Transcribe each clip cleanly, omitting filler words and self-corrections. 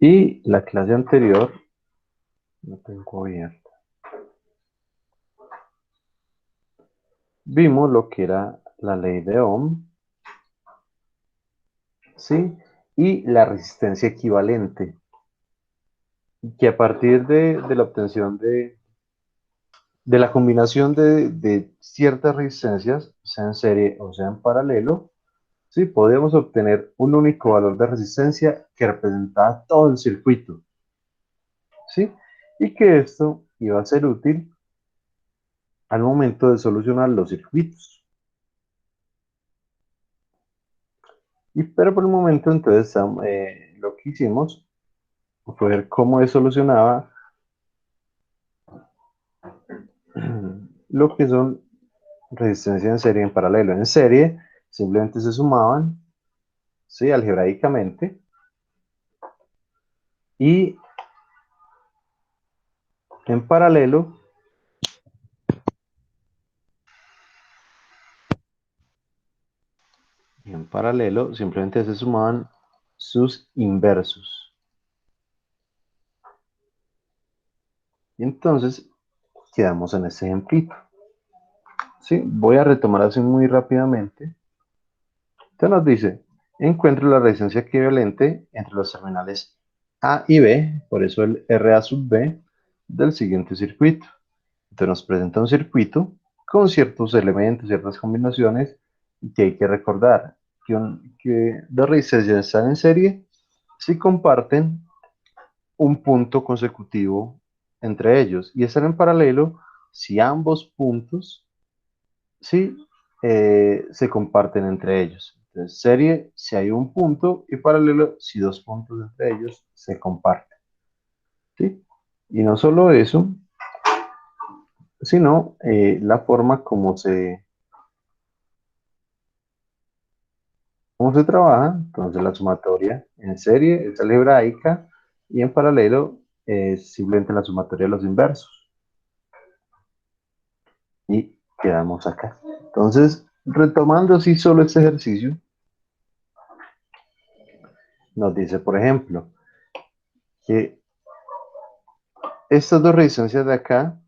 Y la clase anterior, no tengo abierta, vimos lo que era la ley de Ohm, ¿sí? Y la resistencia equivalente, que a partir de la obtención de la combinación de ciertas resistencias, sea en serie o sea en paralelo, ¿sí? Podemos obtener un único valor de resistencia que representaba todo el circuito, ¿sí? Y que esto iba a ser útil al momento de solucionar los circuitos. Pero por el momento, entonces, lo que hicimos fue ver cómo se solucionaba lo que son resistencias en serie y en paralelo. En serie simplemente se sumaban, ¿sí? Algebraicamente, y en paralelo, simplemente se sumaban sus inversos. Y entonces quedamos en este ejemplito. ¿Sí? Voy a retomar así muy rápidamente. Entonces nos dice, encuentro la resistencia equivalente entre los terminales A y B, por eso el RA sub B del siguiente circuito. Entonces nos presenta un circuito con ciertos elementos, ciertas combinaciones, que hay que recordar que dos resistencias están en serie si comparten un punto consecutivo entre ellos y están en paralelo si ambos puntos sí, se comparten entre ellos. Entonces, serie si hay un punto y paralelo si dos puntos entre ellos se comparten. ¿Sí? Y no solo eso, sino la forma cómo se trabaja. Entonces, la sumatoria en serie es algebraica y en paralelo es simplemente la sumatoria de los inversos. Y quedamos acá. Entonces, retomando así solo este ejercicio, nos dice, por ejemplo, que estas dos resistencias de acá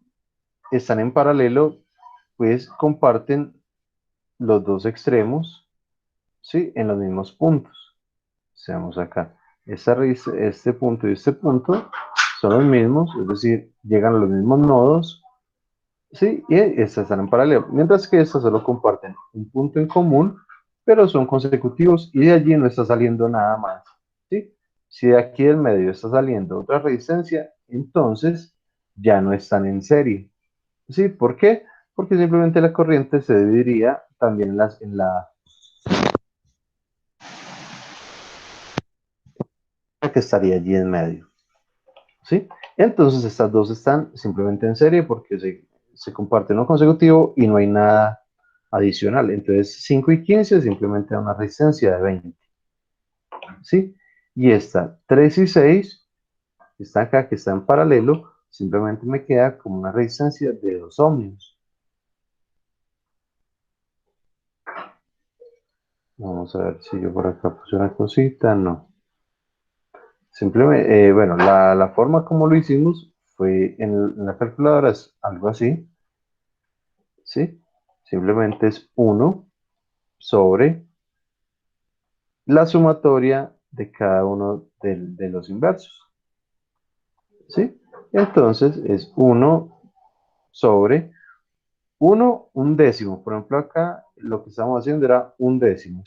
están en paralelo, pues comparten los dos extremos, ¿sí? En los mismos puntos. Seamos acá. Este punto y este punto son los mismos, es decir, llegan a los mismos nodos, ¿sí? Y estas están en paralelo. Mientras que estas solo comparten un punto en común, pero son consecutivos y de allí no está saliendo nada más, ¿sí? Si de aquí del medio está saliendo otra resistencia, entonces ya no están en serie. ¿Sí? ¿Por qué? Porque simplemente la corriente se dividiría también en la que estaría allí en medio. ¿Sí? Entonces estas dos están simplemente en serie porque se comparten uno consecutivo y no hay nada adicional. Entonces 5 y 15 simplemente da una resistencia de 20. ¿Sí? Y esta 3 y 6 está acá, que está en paralelo, simplemente me queda como una resistencia de 2 ohmios. Vamos a ver si yo por acá puse una cosita. No. Simplemente, bueno, la forma como lo hicimos fue en la calculadora es algo así, ¿sí? Simplemente es uno sobre la sumatoria de cada uno de los inversos, ¿sí? Entonces es uno sobre uno un décimo. Por ejemplo, acá lo que estamos haciendo era un décimo.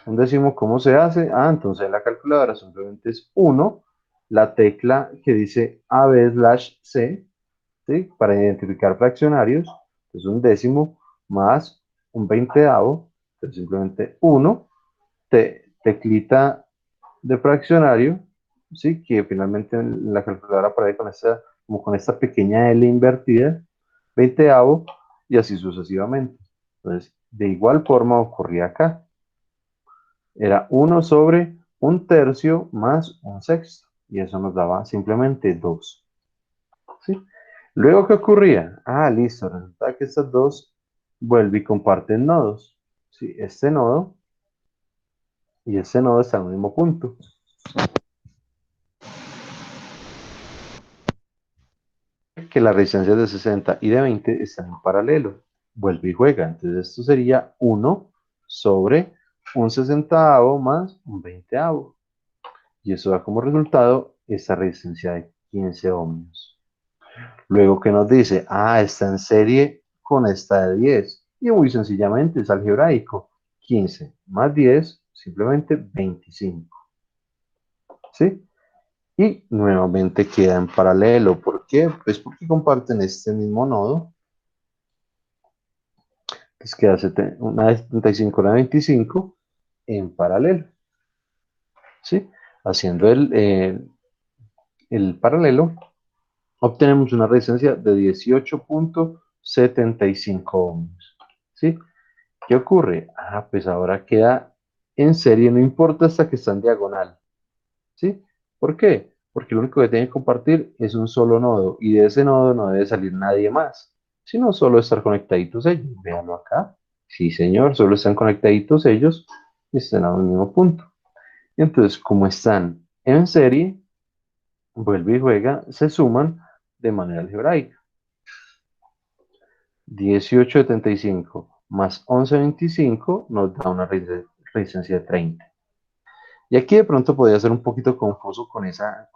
Un décimo, ¿cómo se hace? Ah, entonces en la calculadora simplemente es uno la tecla que dice AB/C, ¿sí? Para identificar fraccionarios, es un décimo más un veinteavo, entonces simplemente 1, teclita de fraccionario, ¿sí? Que finalmente en la calculadora aparece como con esta pequeña L invertida, veinteavo, y así sucesivamente. Entonces, de igual forma ocurría acá. Era 1 sobre un tercio más un sexto, y eso nos daba simplemente 2. ¿Sí? Luego, ¿qué ocurría? Ah, listo, resulta que estas dos vuelven y comparten nodos. ¿Sí? Este nodo y este nodo están en el mismo punto. ocurre que las resistencias de 60 y de 20 están en paralelo. Vuelve y juega. Entonces esto sería 1 sobre un 60avo más un 20avo. Y eso da como resultado esta resistencia de 15 ohmios. Luego que nos dice, está en serie con esta de 10. Y muy sencillamente es algebraico. 15 más 10, simplemente 25. ¿Sí? Y nuevamente queda en paralelo. ¿Por qué? Pues porque comparten este mismo nodo. Pues queda una de 75, una de 25 en paralelo. ¿Sí? Haciendo el paralelo, obtenemos una resistencia de 18.75 ohmios. ¿Sí? ¿Qué ocurre? Pues ahora queda en serie, no importa hasta que está en diagonal. ¿Sí? ¿Por qué? Porque lo único que tiene que compartir es un solo nodo y de ese nodo no debe salir nadie más, sino solo estar conectaditos ellos. Véanlo acá. Sí, señor, solo están conectaditos ellos y están al mismo punto. Y entonces, como están en serie, vuelve y juega, se suman de manera algebraica. 18.75 más 11.25 nos da una resistencia de 30. Y aquí de pronto podría ser un poquito confuso con esa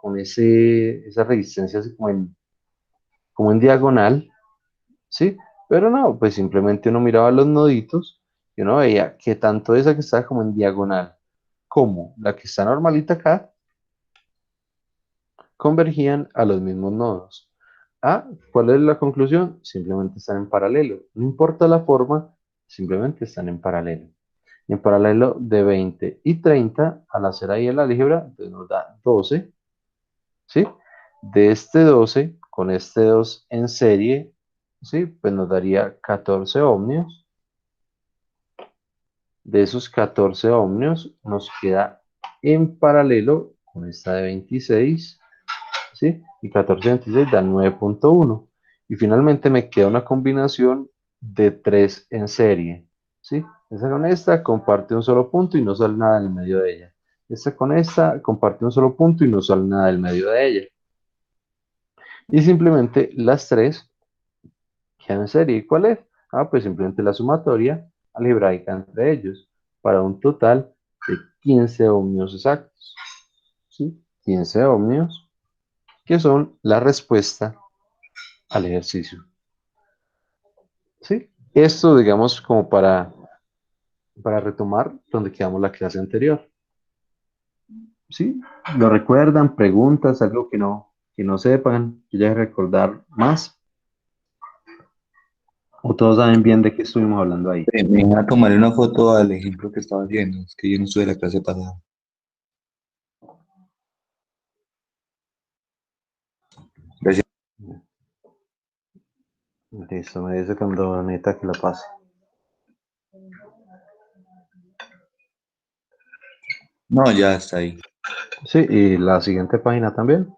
resistencia así como en diagonal, ¿sí? Pero no, pues simplemente uno miraba los noditos y uno veía que tanto esa que está como en diagonal como la que está normalita acá convergían a los mismos nodos. ¿Cuál es la conclusión? Simplemente están en paralelo. No importa la forma, simplemente están en paralelo. Y en paralelo de 20 y 30, al hacer ahí el álgebra, entonces nos da 12, ¿sí? De este 12 con este 2 en serie, ¿sí? Pues nos daría 14 ohmios. De esos 14 ohmios nos queda en paralelo con esta de 26, ¿sí? Y 14 y 26 da 9.1. Y finalmente me queda una combinación de 3 en serie, ¿sí? Esta con esta comparte un solo punto y no sale nada en el medio de ella. Esta con esta comparte un solo punto y no sale nada del medio de ella. Y simplemente las tres quedan en serie. ¿Y cuál es? Pues simplemente la sumatoria algebraica entre ellos para un total de 15 ohmios exactos. ¿Sí? 15 ohmios que son la respuesta al ejercicio. ¿Sí? Esto, digamos, como para retomar donde quedamos la clase anterior. ¿Sí? ¿Lo recuerdan? ¿Preguntas? ¿Algo que no sepan? ¿Que ya recordar más? ¿O todos saben bien de qué estuvimos hablando ahí? Me voy a tomarle una foto al ejemplo que estaba haciendo. Es que yo no estuve en la clase pasada. Gracias. Listo, me dice cuando necesita que la pase. No, ya está ahí. Sí, y la siguiente página también,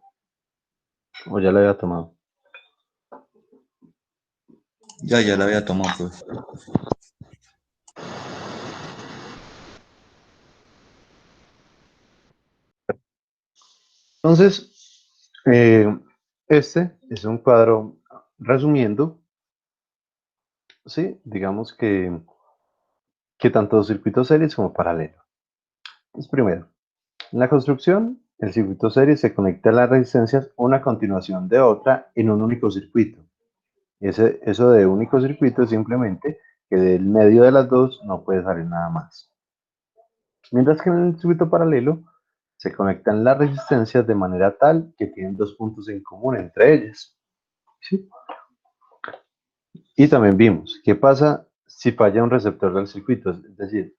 o ya la había tomado. Ya la había tomado, pues. Entonces, este es un cuadro resumiendo, sí, digamos que tanto circuito series como paralelo. Entonces, primero, en la construcción, el circuito serie se conecta a las resistencias una a continuación de otra en un único circuito. Eso de único circuito es simplemente que del medio de las dos no puede salir nada más. Mientras que en el circuito paralelo se conectan las resistencias de manera tal que tienen dos puntos en común entre ellas. ¿Sí? Y también vimos qué pasa si falla un receptor del circuito, es decir,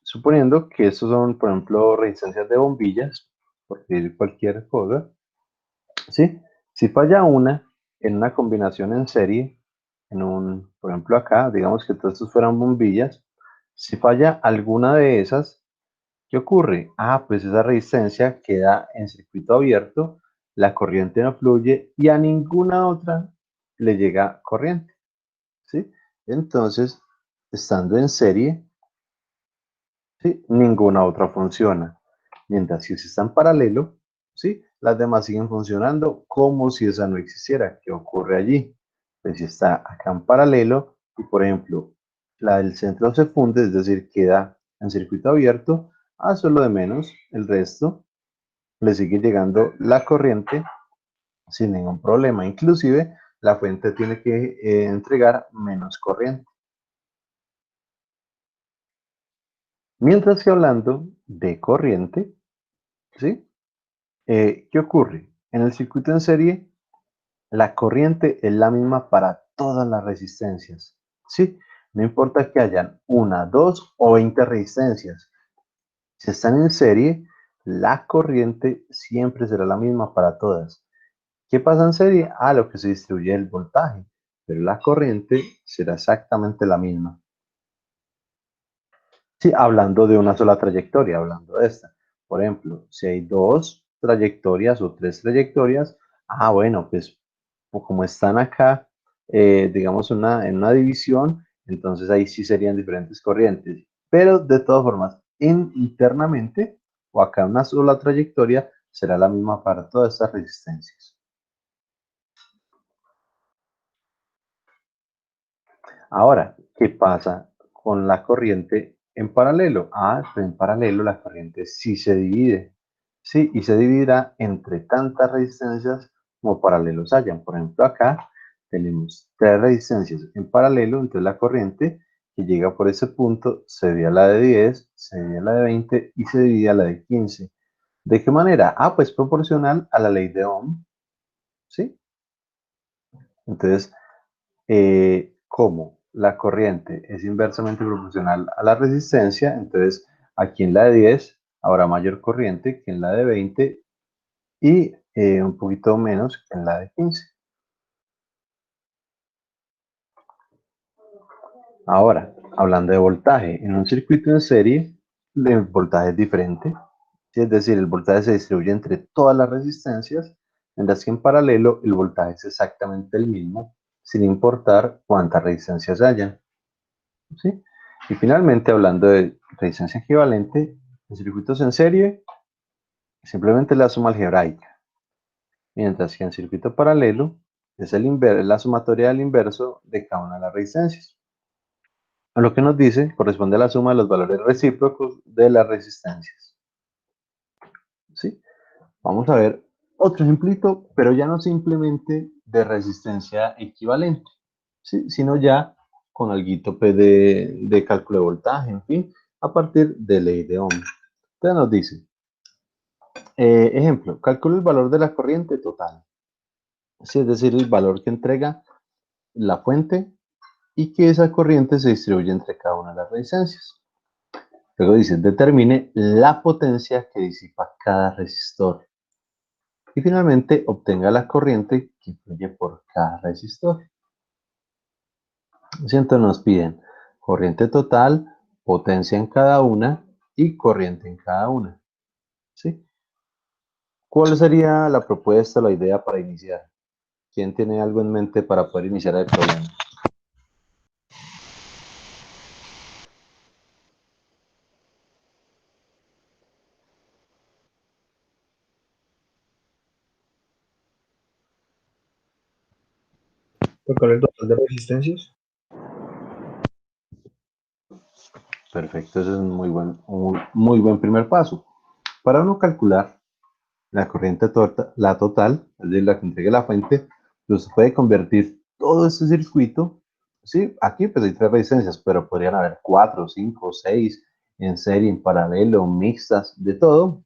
suponiendo que estos son, por ejemplo, resistencias de bombillas, por decir cualquier cosa, ¿sí? Si falla una en una combinación en serie, por ejemplo acá, digamos que todos estos fueran bombillas, si falla alguna de esas, ¿qué ocurre? Pues esa resistencia queda en circuito abierto, la corriente no fluye y a ninguna otra le llega corriente, ¿sí? Entonces, estando en serie, ¿sí? Ninguna otra funciona. Mientras que si está en paralelo, ¿sí? las demás siguen funcionando como si esa no existiera. ¿Qué ocurre allí? Pues si está acá en paralelo y, por ejemplo, la del centro se funde, es decir, queda en circuito abierto, a solo de menos, el resto le sigue llegando la corriente sin ningún problema. Inclusive, la fuente tiene que entregar menos corriente. Mientras que hablando de corriente, ¿sí? ¿Qué ocurre? En el circuito en serie, la corriente es la misma para todas las resistencias, ¿sí? No importa que hayan una, dos o 20 resistencias. Si están en serie, la corriente siempre será la misma para todas. ¿Qué pasa en serie? Lo que se distribuye es el voltaje, pero la corriente será exactamente la misma. Sí, hablando de una sola trayectoria, hablando de esta. Por ejemplo, si hay dos trayectorias o tres trayectorias, bueno, pues como están acá, digamos, en una división, entonces ahí sí serían diferentes corrientes. Pero de todas formas, internamente o acá una sola trayectoria será la misma para todas estas resistencias. Ahora, ¿qué pasa con la corriente en paralelo? Pues en paralelo la corriente sí se divide, sí, y se dividirá entre tantas resistencias como paralelos hayan. Por ejemplo, acá tenemos tres resistencias en paralelo, entonces la corriente que llega por ese punto se divide a la de 10, se divide a la de 20 y se divide a la de 15. ¿De qué manera? Pues proporcional a la ley de Ohm, ¿sí? Entonces, como la corriente es inversamente proporcional a la resistencia, entonces aquí en la de 10 habrá mayor corriente que en la de 20 y un poquito menos que en la de 15. Ahora, hablando de voltaje, en un circuito en serie, el voltaje es diferente, ¿sí? Es decir, el voltaje se distribuye entre todas las resistencias, mientras que en paralelo el voltaje es exactamente el mismo, sin importar cuántas resistencias hayan. ¿Sí? Y finalmente, hablando de resistencia equivalente, en circuitos en serie, simplemente la suma algebraica, mientras que en circuito paralelo es la sumatoria del inverso de cada una de las resistencias. A lo que nos dice, corresponde a la suma de los valores recíprocos de las resistencias. ¿Sí? Vamos a ver otro ejemplito, pero ya no simplemente de resistencia equivalente, ¿sí? Sino ya con algo pues, de cálculo de voltaje, en fin, a partir de ley de Ohm. Entonces nos dice, ejemplo, calcula el valor de la corriente total, ¿sí? Es decir, el valor que entrega la fuente y que esa corriente se distribuye entre cada una de las resistencias. Luego dice, determine la potencia que disipa cada resistor. Y finalmente obtenga la corriente que fluye por cada resistor. Entonces nos piden corriente total, potencia en cada una y corriente en cada una. ¿Sí? ¿Cuál sería la propuesta, la idea para iniciar? ¿Quién tiene algo en mente para poder iniciar el problema? Calcular el total de resistencias. Perfecto, ese es un muy buen primer paso. Para uno calcular la corriente la total, es decir, la que entregue la fuente, pues puede convertir todo este circuito, ¿sí? Aquí pues hay tres resistencias, pero podrían haber 4, 5, 6 en serie, en paralelo, mixtas, de todo.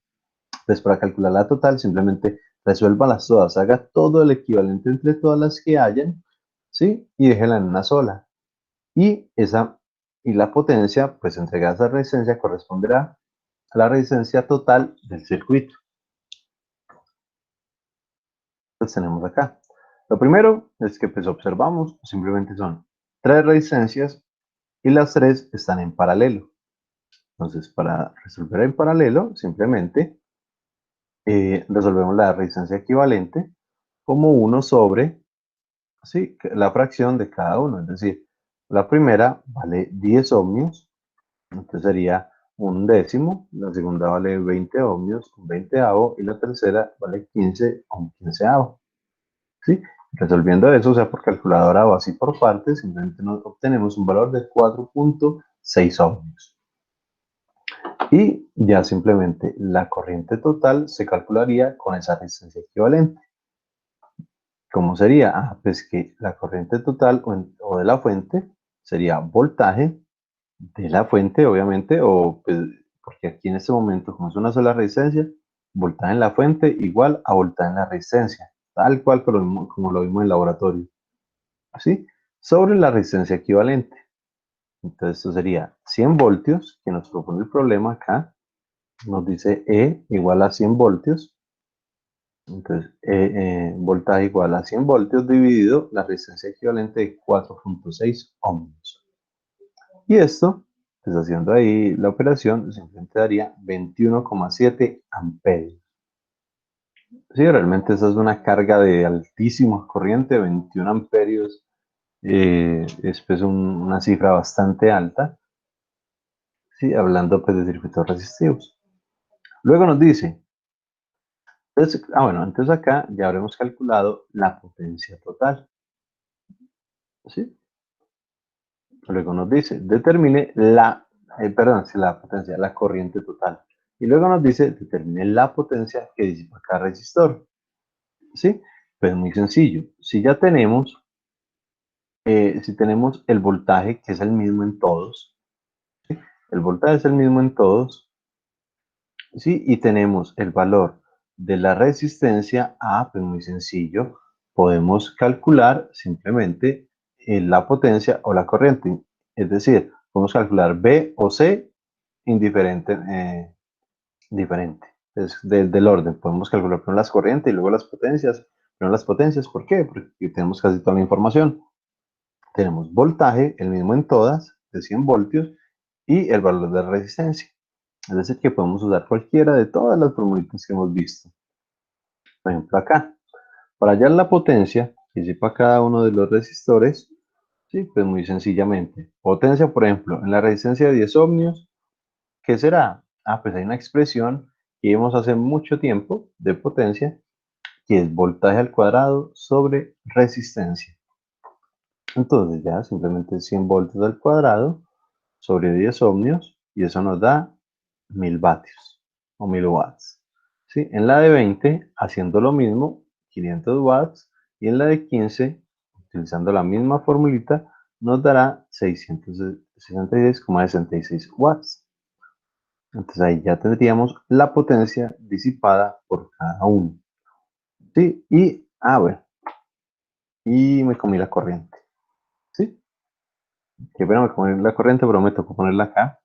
Pues para calcular la total, simplemente resuélvalas todas, haga todo el equivalente entre todas las que hayan, ¿sí? Y déjela en una sola. Y la potencia, pues entregada a esa resistencia corresponderá a la resistencia total del circuito. Pues tenemos acá. Lo primero es que pues observamos, simplemente son tres resistencias y las tres están en paralelo. Entonces, para resolver en paralelo, simplemente resolvemos la resistencia equivalente como 1 sobre, ¿sí? La fracción de cada uno. Es decir, la primera vale 10 ohmios, entonces sería un décimo, la segunda vale 20 ohmios, un veinteavo, y la tercera vale 15 o un quinceavo. ¿Sí? Resolviendo eso, o sea, por calculadora o así por partes, simplemente nos obtenemos un valor de 4.6 ohmios. Y ya simplemente la corriente total se calcularía con esa resistencia equivalente. ¿Cómo sería? Pues que la corriente total o de la fuente sería voltaje de la fuente, obviamente, o pues, porque aquí en este momento, como es una sola resistencia, voltaje en la fuente igual a voltaje en la resistencia, tal cual como lo vimos en el laboratorio. ¿Sí? Sobre la resistencia equivalente. Entonces, esto sería 100 voltios, que nos propone el problema acá. Nos dice E igual a 100 voltios. Entonces, voltaje igual a 100 voltios dividido la resistencia equivalente de 4.6 ohmios. Y esto, pues haciendo ahí la operación, simplemente daría 21,7 amperios. Sí, realmente esa es una carga de altísima corriente, 21 amperios. Es pues una cifra bastante alta, ¿sí? Hablando pues de circuitos resistivos. Luego nos dice, entonces, bueno, entonces acá ya habremos calculado la potencia total, ¿sí? Luego nos dice, determine la potencia, la corriente total. Y luego nos dice, determine la potencia que disipa cada resistor, ¿sí? Pues muy sencillo, si tenemos el voltaje que es el mismo en todos, el voltaje es el mismo en todos, ¿sí? Y tenemos el valor de la resistencia A, pues muy sencillo, podemos calcular simplemente la potencia o la corriente. Es decir, podemos calcular B o C indiferente, diferente. Es del orden. Podemos calcular primero las corrientes y luego las potencias. Primero las potencias, ¿por qué? Porque tenemos casi toda la información. Tenemos voltaje, el mismo en todas, de 100 voltios, y el valor de resistencia. Es decir, que podemos usar cualquiera de todas las formulitas que hemos visto. Por ejemplo, acá, para hallar la potencia que sepa cada uno de los resistores, sí, pues muy sencillamente. Potencia, por ejemplo, en la resistencia de 10 ohmios, ¿qué será? Pues hay una expresión que vimos hace mucho tiempo de potencia, que es voltaje al cuadrado sobre resistencia. Entonces ya simplemente 100 voltios al cuadrado sobre 10 ohmios, y eso nos da 1000 vatios o 1000 watts. ¿Sí? En la de 20, haciendo lo mismo, 500 watts, y en la de 15, utilizando la misma formulita, nos dará 666,66 watts. Entonces ahí ya tendríamos la potencia disipada por cada uno. ¿Sí? Bueno, y me comí la corriente. ¿Sí? Que pena me comí la corriente, pero me tocó ponerla acá.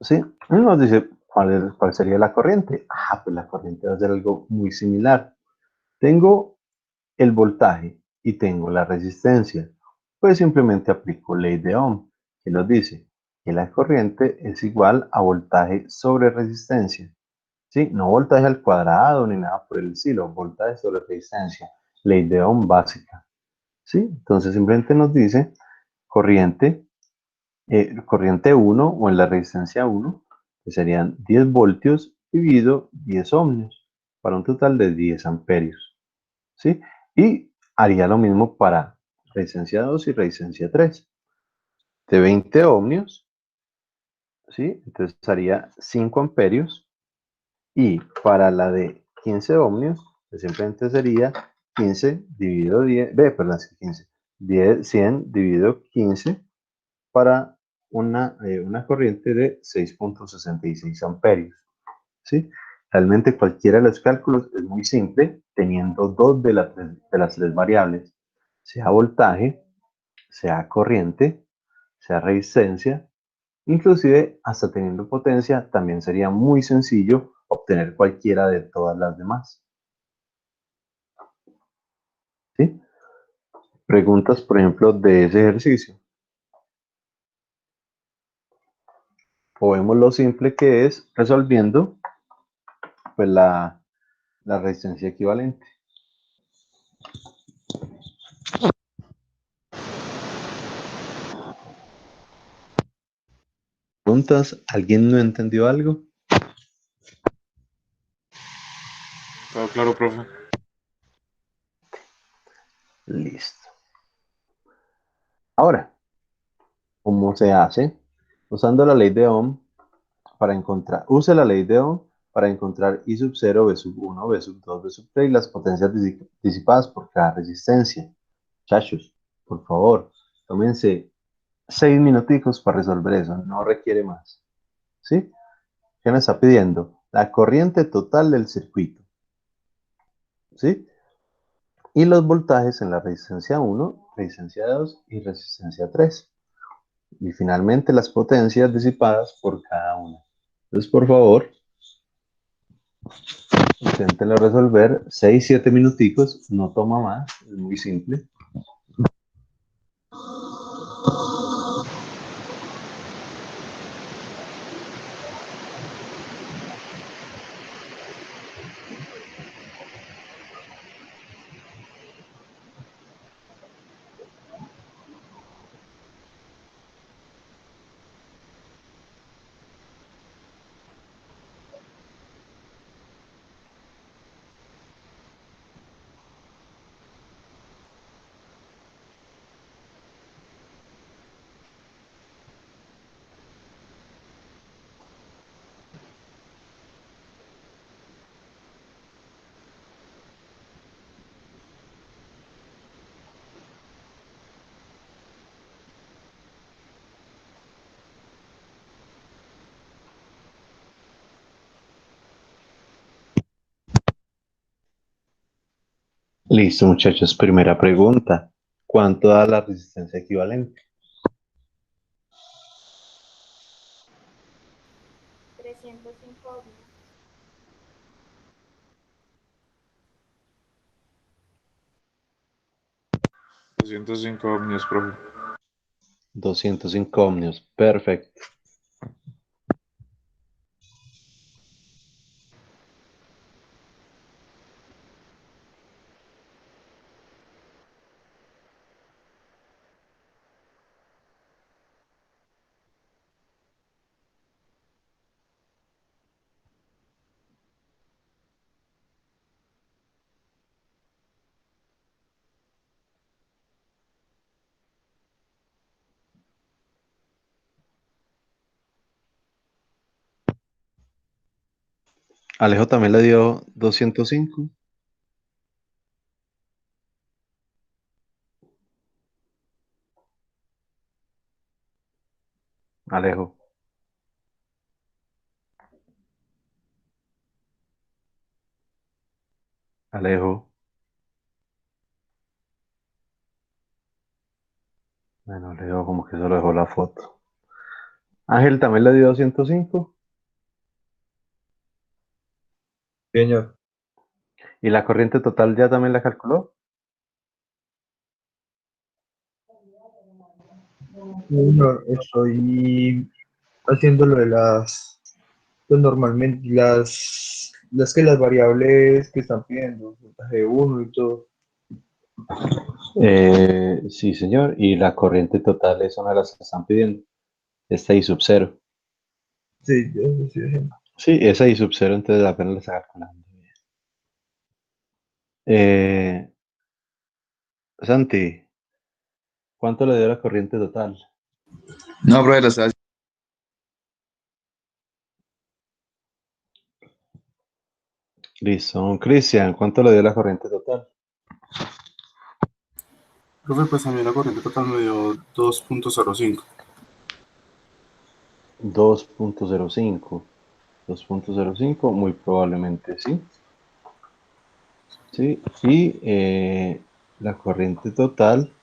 ¿Sí? Y nos dice cuál sería la corriente. Pues la corriente va a ser algo muy similar. Tengo el voltaje y tengo la resistencia. Pues simplemente aplico ley de Ohm, que nos dice que la corriente es igual a voltaje sobre resistencia. ¿Sí? No voltaje al cuadrado ni nada por el estilo, voltaje sobre resistencia. Ley de Ohm básica. ¿Sí? Entonces simplemente nos dice corriente corriente 1 o en la resistencia 1, que serían 10 voltios dividido 10 ohmios, para un total de 10 amperios. ¿Sí? Y haría lo mismo para resistencia 2 y resistencia 3. De 20 ohmios, ¿sí? Entonces haría 5 amperios. Y para la de 15 ohmios, pues simplemente sería 15 dividido 10, perdón, 15, 10, 100 dividido 15 para una corriente de 6.66 amperios. ¿Sí? Realmente cualquiera de los cálculos es muy simple, teniendo dos de las tres variables, sea voltaje, sea corriente, sea resistencia, inclusive hasta teniendo potencia, también sería muy sencillo obtener cualquiera de todas las demás. ¿Sí? Preguntas, por ejemplo, de ese ejercicio. O vemos lo simple que es resolviendo pues la resistencia equivalente. preguntas? ¿Alguien no entendió algo? Todo claro, profe. Listo. Ahora, ¿cómo se hace? Usando la ley de Ohm para encontrar, use la ley de Ohm para encontrar I sub 0, B sub 1, B sub 2, B sub 3 y las potencias disipadas por cada resistencia. Chachos, por favor, tómense 6 minuticos para resolver eso, no requiere más. ¿Sí? ¿Qué me está pidiendo? La corriente total del circuito. ¿Sí? Y los voltajes en la resistencia 1, resistencia 2 y resistencia 3. Y finalmente las potencias disipadas por cada una. Entonces, por favor, inténtenlo resolver 6, 7 minuticos, no toma más, es muy simple. Listo, muchachos, primera pregunta. ¿Cuánto da la resistencia equivalente? 305 ohmios. 205 ohmios, profe. 205 ohmios, perfecto. Alejo también le dio 205. Alejo. Alejo. Bueno, Alejo como que solo dejó la foto. Ángel también le dio 205. Señor. ¿Y la corriente total ya también la calculó? No, estoy haciendo lo de pues normalmente las variables que están pidiendo, voltaje 1 y todo. Sí, señor. Y la corriente total es una de las que están pidiendo. Esta I sub 0. Sí, yo lo estoy haciendo. Sí, esa I sub 0, entonces apenas la está calculando. Eh, Santi, ¿cuánto le dio la corriente total? No, profe, lo estaba Listo. Cristian, ¿cuánto le dio la corriente total? Profe, pues a mí la corriente total me dio 2.05. 2.05. 2.05, muy probablemente sí. Sí, y la corriente total,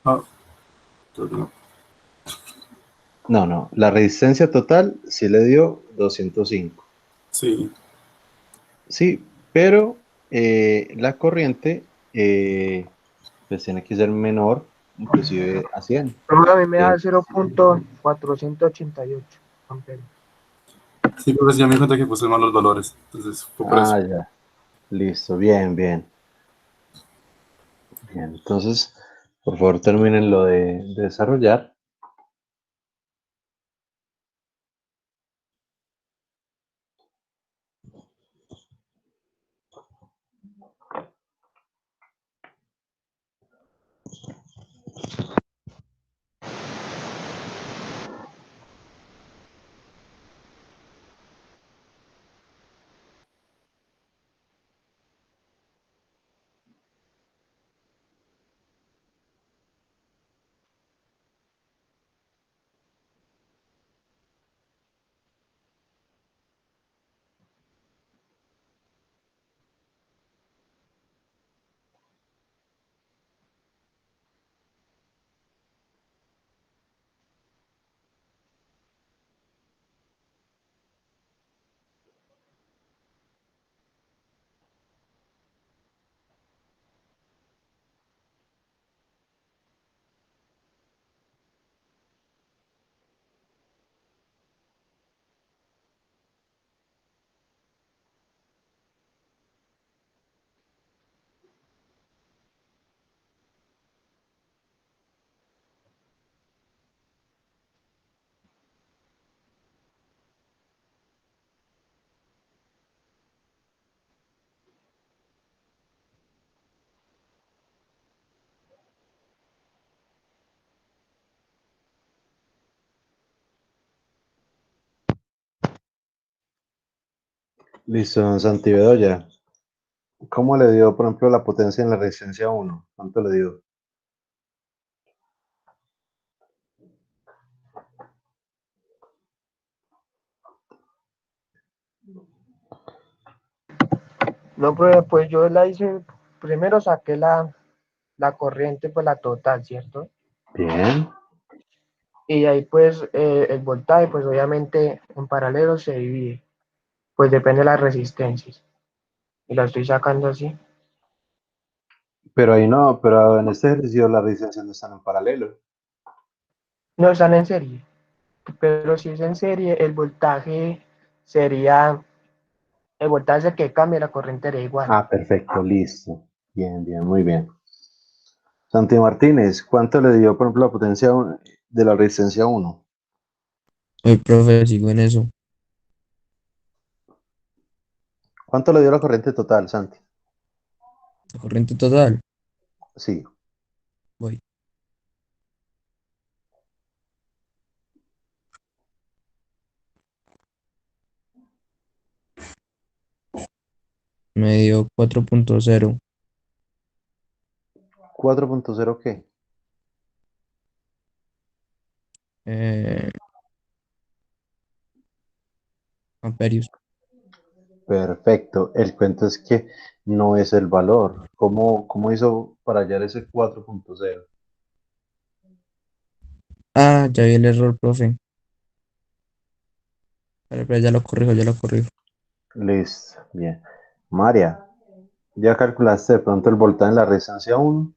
Ah, entonces no. no, la resistencia total sí le dio 205. Sí. Sí, pero la corriente pues tiene que ser menor, inclusive a 100. Pero a mí me da Entonces, 0.488 amperes. Sí, profe, sí, ya me di cuenta que puse mal los valores. Entonces fue por eso. ya, listo, bien, bien. Bien, entonces, por favor terminen lo de desarrollar. Listo, don Santi Bedoya. ¿Cómo le dio, por ejemplo, la potencia en la resistencia 1? ¿Cuánto le dio? No, pues yo la hice, primero saqué la corriente, pues la total, ¿cierto? Bien. Y ahí pues el voltaje, pues obviamente en paralelo se divide, pues depende de las resistencias. Y la estoy sacando así. Pero ahí no, pero en este ejercicio las resistencias no están en paralelo. No están en serie, pero si es en serie, sería, el voltaje que cambia, la corriente era igual. Ah, perfecto, listo. Bien, bien, muy bien. Santi Martínez, ¿cuánto le dio, por ejemplo, la potencia de la resistencia 1? Hoy, profe, sigo en eso. ¿Cuánto le dio la corriente total, Santi? La corriente total, Sí, voy. Me dio 4.0 4.0 ¿qué? eh, amperios. Perfecto. El cuento es que no es el valor. ¿Cómo hizo para hallar ese 4.0? Ah, ya vi el error, profe. Pero ya lo corrijo, ya lo corrijo. Listo, bien. María, ¿ya calculaste de pronto el voltaje en la resistencia 1?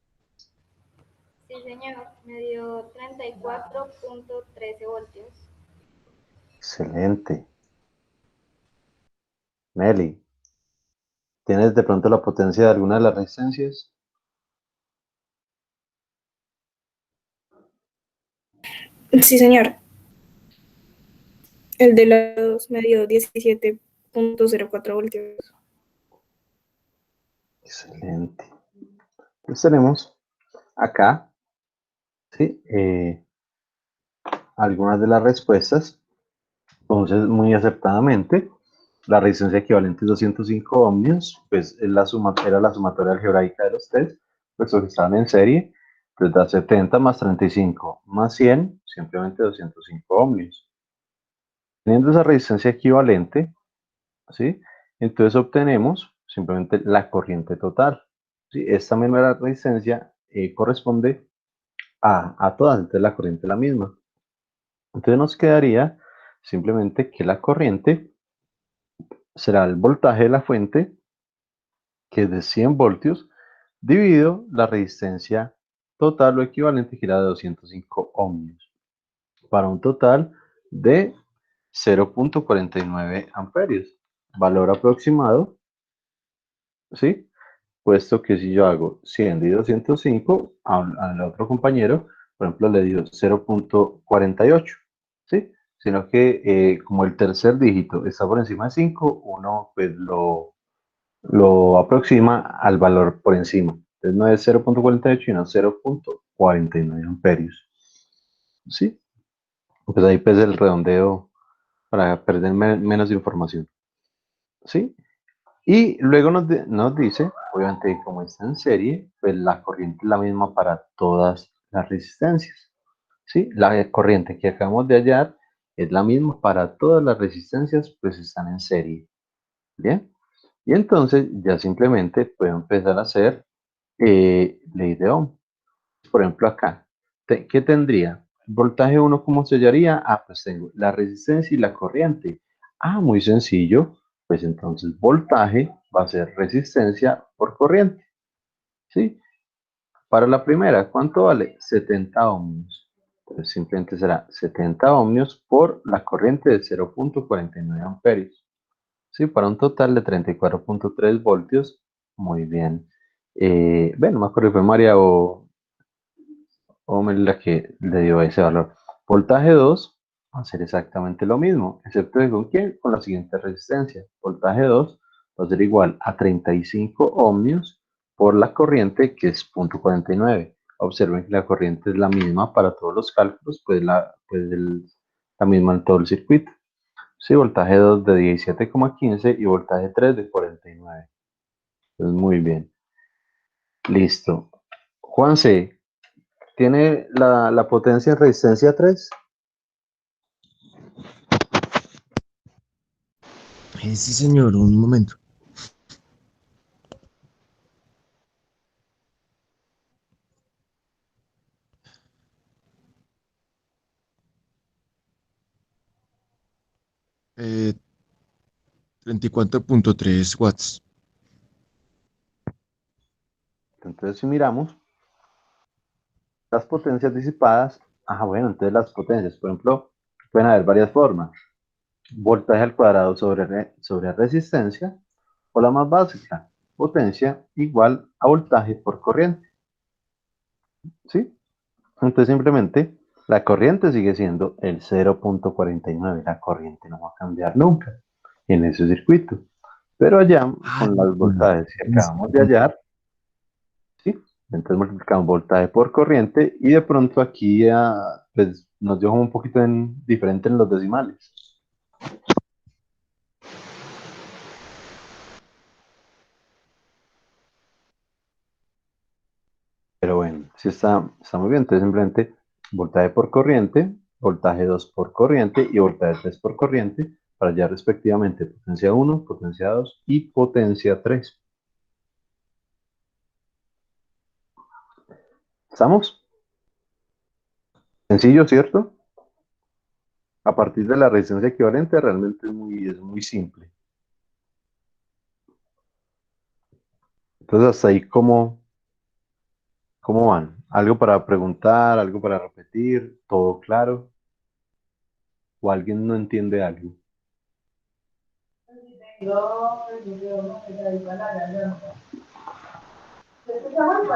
Sí, señor, me dio 34.13 voltios. Excelente. Meli, ¿tienes de pronto la potencia de alguna de las resistencias? Sí, señor. El de la 2 me dio 17.04 voltios. Excelente. Pues tenemos acá, ¿sí? Algunas de las respuestas. Entonces, muy acertadamente, la resistencia equivalente es 205 ohmios, pues es era la sumatoria algebraica de los test, puesto que estaban en serie, pues da 70 más 35 más 100, simplemente 205 ohmios. Teniendo esa resistencia equivalente, ¿sí? Entonces obtenemos simplemente la corriente total, ¿sí? Esta misma resistencia corresponde a todas, entonces la corriente es la misma. Entonces nos quedaría simplemente que la corriente será el voltaje de la fuente, que es de 100 voltios, dividido la resistencia total o equivalente, que era de 205 ohmios, para un total de 0.49 amperios. Valor aproximado, ¿sí? Puesto que si yo hago 100 de 205, al otro compañero, por ejemplo, le dio 0.48, ¿sí? Sino que como el tercer dígito está por encima de 5, uno pues lo aproxima al valor por encima. Entonces no es 0.48, sino 0.49 amperios. ¿Sí? Pues ahí pues el redondeo para perder menos información. ¿Sí? Y luego nos dice, obviamente como está en serie, pues la corriente es la misma para todas las resistencias. ¿Sí? La corriente que acabamos de hallar es la misma para todas las resistencias, pues están en serie. ¿Bien? Y entonces ya simplemente puedo empezar a hacer ley de Ohm. Por ejemplo, acá, ¿qué tendría? Voltaje 1, ¿cómo se hallaría? Ah, pues tengo la resistencia y la corriente. Ah, muy sencillo. Pues entonces voltaje va a ser resistencia por corriente. ¿Sí? Para la primera, ¿cuánto vale? 70 ohmios. Entonces simplemente será 70 ohmios por la corriente de 0.49 amperios. Sí, para un total de 34.3 voltios. Muy bien. Bueno, no me acuerdo si fue María o Mel la que le dio ese valor. Voltaje 2 va a ser exactamente lo mismo, excepto que con quién, con la siguiente resistencia. Voltaje 2 va a ser igual a 35 ohmios por la corriente, que es 0.49. Observen que la corriente es la misma para todos los cálculos, pues la misma en todo el circuito. Sí, voltaje 2 de 17,15 y voltaje 3 de 49. Entonces, muy bien. Listo. Juanse, ¿tiene la potencia en resistencia 3? Sí, señor, un momento. Eh, 34.3 watts. Entonces, si miramos las potencias disipadas, bueno, entonces las potencias, por ejemplo, pueden haber varias formas. Voltaje al cuadrado sobre resistencia, o la más básica, potencia igual a voltaje por corriente. ¿Sí? Entonces simplemente la corriente sigue siendo el 0,49. La corriente no va a cambiar nunca en ese circuito. Pero allá con los voltajes que acabamos de hallar, ¿sí? Entonces multiplicamos voltaje por corriente y de pronto aquí pues, nos dio un poquito diferente en los decimales. Pero bueno, sí está muy bien. Entonces simplemente voltaje por corriente, voltaje 2 por corriente y voltaje 3 por corriente para hallar respectivamente potencia 1, potencia 2 y potencia 3. ¿Estamos? Sencillo, ¿cierto? A partir de la resistencia equivalente realmente es muy simple. Entonces hasta ahí, ¿cómo van? ¿Algo para preguntar? ¿Algo para repetir? ¿Todo claro? ¿O alguien no entiende algo?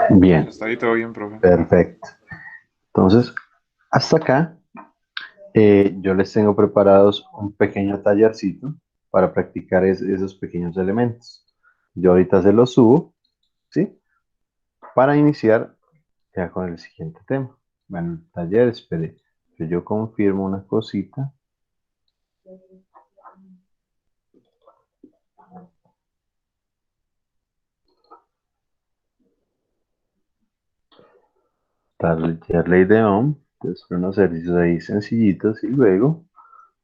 Bien, Está ahí todo bien, profe. perfecto. Entonces, hasta acá yo les tengo preparados un pequeño tallercito para practicar esos pequeños elementos. Yo ahorita se los subo, ¿sí? Para iniciar ya con el siguiente tema. Bueno, el taller, espere, que yo confirmo una cosita. Taller ley de Ohm. Entonces, unos ejercicios ahí sencillitos y luego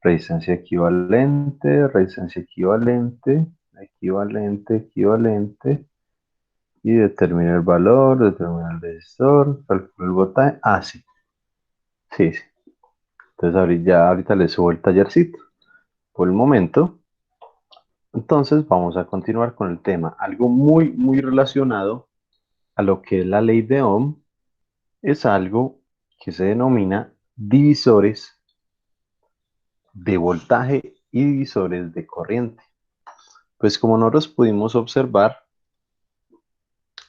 resistencia equivalente, equivalente y determina el valor, determina el resistor, calcula el voltaje. Sí, sí, sí. Entonces ahorita les subo el tallercito. Por el momento, entonces vamos a continuar con el tema. Algo muy, muy relacionado a lo que es la ley de Ohm es algo que se denomina divisores de voltaje y divisores de corriente. Pues como nosotros pudimos observar,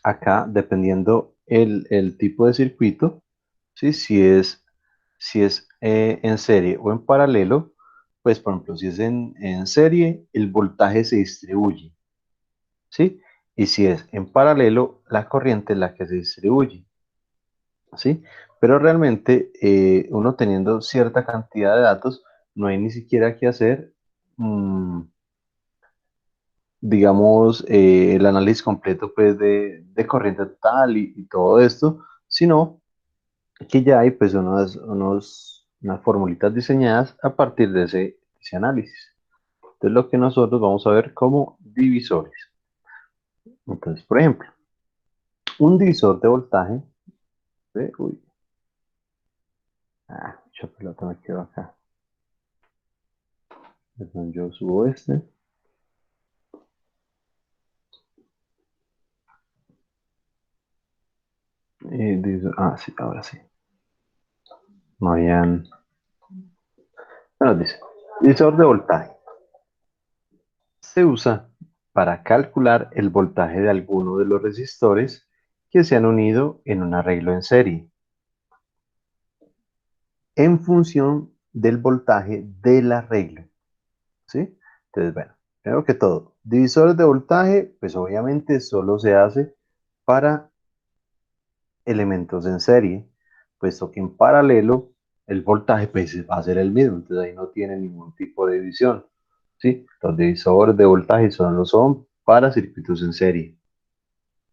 acá dependiendo el tipo de circuito, ¿sí? Si es en serie o en paralelo, pues por ejemplo, si es en serie, el voltaje se distribuye, ¿sí? Y si es en paralelo, la corriente es la que se distribuye, ¿sí? Pero realmente uno teniendo cierta cantidad de datos, no hay ni siquiera que hacer, digamos, el análisis completo pues, de corriente total y todo esto, sino que ya hay pues unas formulitas diseñadas a partir de ese análisis. Entonces lo que nosotros vamos a ver como divisores. Entonces, por ejemplo, un divisor de voltaje, uy, mucha pelota me quedó acá. Perdón, yo subo este. Sí, ahora sí. No habían. Bueno, dice, divisor de voltaje. Se usa para calcular el voltaje de alguno de los resistores que se han unido en un arreglo en serie, en función del voltaje del arreglo, ¿sí? Entonces, bueno, primero que todo, divisores de voltaje, pues obviamente solo se hace para elementos en serie, puesto que en paralelo el voltaje pues va a ser el mismo, entonces ahí no tiene ningún tipo de división, ¿sí? Los divisores de voltaje solo son para circuitos en serie,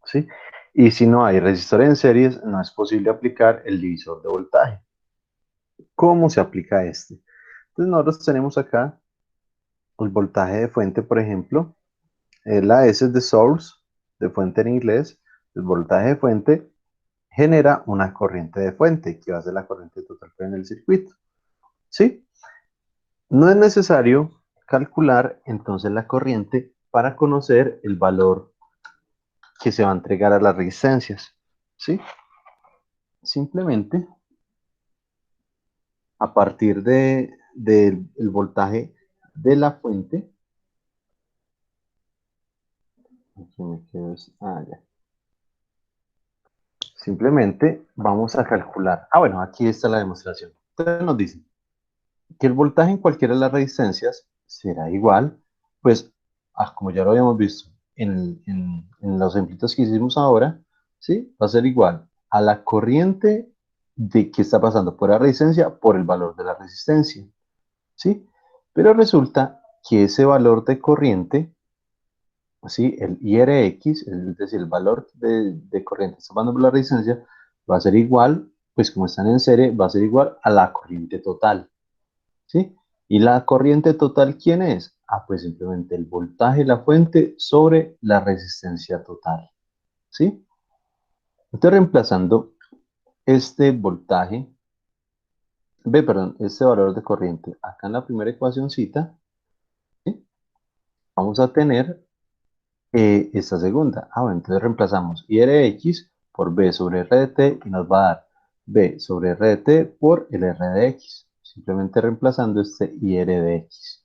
¿sí? Y si no hay resistores en series, no es posible aplicar el divisor de voltaje. ¿Cómo se aplica este? Entonces nosotros tenemos acá el voltaje de fuente, por ejemplo, la S es de source, de fuente en inglés, el voltaje de fuente genera una corriente de fuente, que va a ser la corriente total en el circuito, ¿sí? No es necesario calcular entonces la corriente para conocer el valor que se va a entregar a las resistencias, ¿sí? Simplemente a partir del voltaje de la fuente, aquí me quedo, ya. Simplemente vamos a calcular. Bueno, aquí está la demostración. Entonces nos dice que el voltaje en cualquiera de las resistencias será igual, pues, como ya lo habíamos visto en los ejemplitos que hicimos ahora, ¿sí? Va a ser igual a la corriente de que está pasando por la resistencia por el valor de la resistencia, ¿sí? Pero resulta que ese valor de corriente, ¿sí? El IRX, es decir, el valor de corriente que está pasando por la resistencia, va a ser igual, pues como están en serie, va a ser igual a la corriente total, ¿sí? ¿Y la corriente total quién es? Pues simplemente el voltaje de la fuente sobre la resistencia total, ¿sí? Estoy reemplazando este voltaje, perdón, este valor de corriente acá en la primera ecuacióncita, ¿sí? Vamos a tener esta segunda. Bueno, entonces reemplazamos IRX por B sobre R de T y nos va a dar B sobre R de T por el R de X. Simplemente reemplazando este IR de X.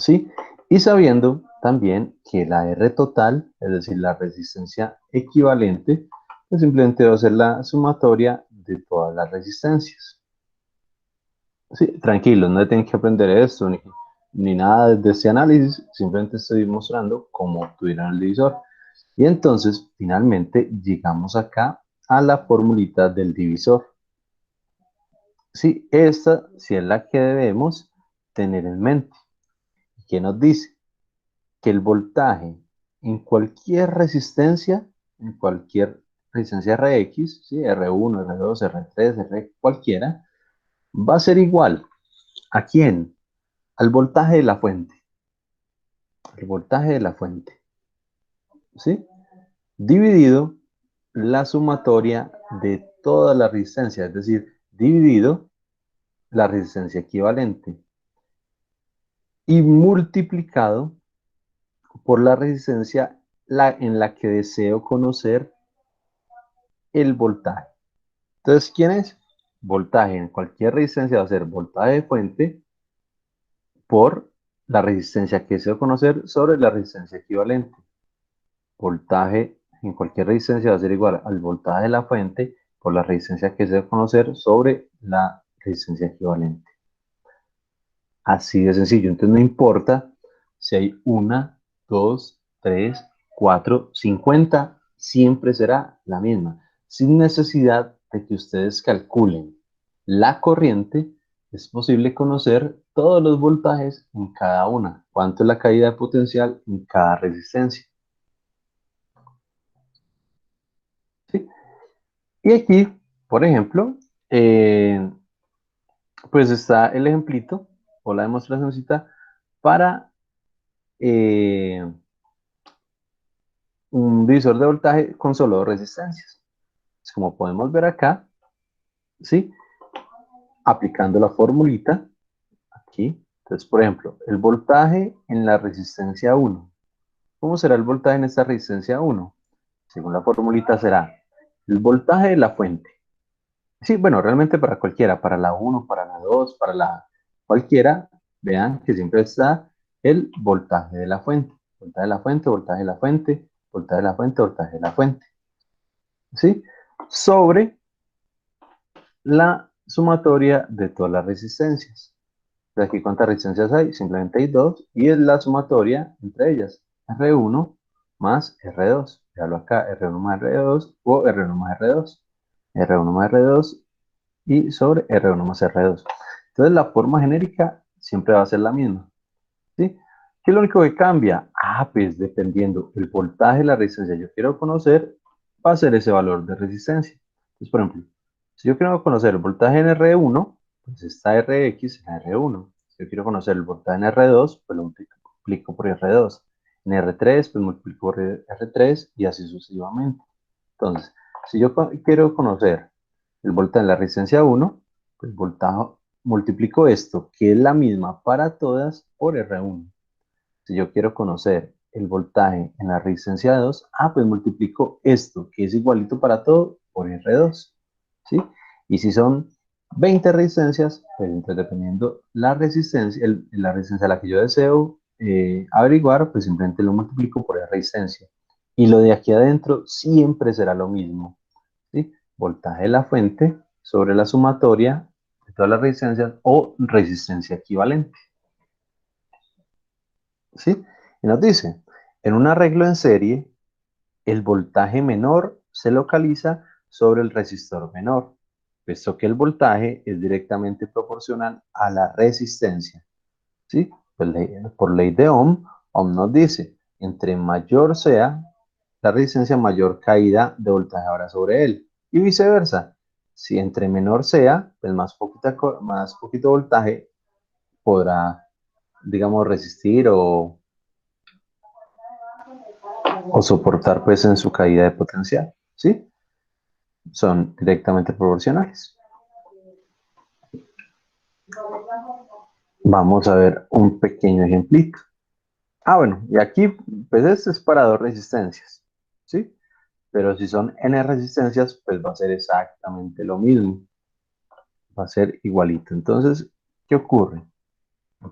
¿Sí? Y sabiendo también que la R total, es decir, la resistencia equivalente, pues simplemente va a ser la sumatoria de todas las resistencias. Sí, tranquilos, no tienen que aprender esto ni nada de este análisis, simplemente estoy mostrando cómo obtuvieron el divisor. Y entonces, finalmente, llegamos acá a la formulita del divisor. Sí, esta sí es la que debemos tener en mente. ¿Qué nos dice? Que el voltaje en cualquier resistencia Rx, ¿sí? R1, R2, R3, R cualquiera, va a ser igual. ¿A quién? Al voltaje de la fuente. El voltaje de la fuente. ¿Sí? Dividido la sumatoria de toda la resistencia, es decir, dividido la resistencia equivalente y multiplicado por la resistencia en la que deseo conocer el voltaje. Entonces, ¿quién es? Voltaje en cualquier resistencia va a ser voltaje de fuente por la resistencia que deseo conocer sobre la resistencia equivalente. Voltaje en cualquier resistencia va a ser igual al voltaje de la fuente por la resistencia que deseo conocer sobre la resistencia equivalente. Así de sencillo. Entonces no importa si hay 1, 2, 3, 4, 50, siempre será la misma. Sin necesidad de que ustedes calculen la corriente, es posible conocer todos los voltajes en cada una. Cuánto es la caída de potencial en cada resistencia. ¿Sí? Y aquí, por ejemplo, pues está el ejemplito o la demostracióncita para un divisor de voltaje con solo dos resistencias. Pues como podemos ver acá, ¿sí? Aplicando la formulita aquí. Entonces, por ejemplo, el voltaje en la resistencia 1. ¿Cómo será el voltaje en esta resistencia 1? Según la formulita será el voltaje de la fuente. Sí, bueno, realmente para cualquiera, para la 1, para la 2, para la cualquiera, vean que siempre está el voltaje de la fuente. Voltaje de la fuente, voltaje de la fuente, voltaje de la fuente, voltaje de la fuente. ¿Sí? Sobre la sumatoria de todas las resistencias. De aquí, ¿cuántas resistencias hay? Simplemente hay dos, y es la sumatoria entre ellas, R1 más R2. Véalo acá, R1 más R2 o R1 más R2. R1 más R2 y sobre R1 más R2. Entonces la forma genérica siempre va a ser la misma, ¿sí? ¿Qué es lo único que cambia? Pues dependiendo el voltaje de la resistencia que yo quiero conocer, va a ser ese valor de resistencia. Entonces, por ejemplo, si yo quiero conocer el voltaje en R1, pues está Rx en R1. Si yo quiero conocer el voltaje en R2, pues lo multiplico por R2. En R3, pues multiplico por R3 y así sucesivamente. Entonces, si yo quiero conocer el voltaje en la resistencia 1, pues multiplico esto, que es la misma para todas, por R1. Si yo quiero conocer el voltaje en la resistencia 2, pues multiplico esto, que es igualito para todo, por R2. ¿Sí? Y si son 20 resistencias, pues entonces dependiendo la resistencia, la resistencia a la que yo deseo averiguar, pues simplemente lo multiplico por la resistencia. Y lo de aquí adentro siempre será lo mismo. ¿Sí? Voltaje de la fuente sobre la sumatoria de todas las resistencias o resistencia equivalente. ¿Sí? Y nos dice, en un arreglo en serie, el voltaje menor se localiza sobre el resistor menor, puesto que el voltaje es directamente proporcional a la resistencia. ¿Sí? Pues por ley de Ohm, Ohm nos dice, entre mayor sea la resistencia, mayor caída de voltaje habrá sobre él. Y viceversa. Si entre menor sea, pues más poquito voltaje podrá, digamos, resistir o soportar pues en su caída de potencial, ¿sí? Son directamente proporcionales. Vamos a ver un pequeño ejemplito. Bueno, y aquí pues este es para dos resistencias, ¿sí? Pero si son n resistencias, pues va a ser exactamente lo mismo. Va a ser igualito. Entonces, ¿qué ocurre?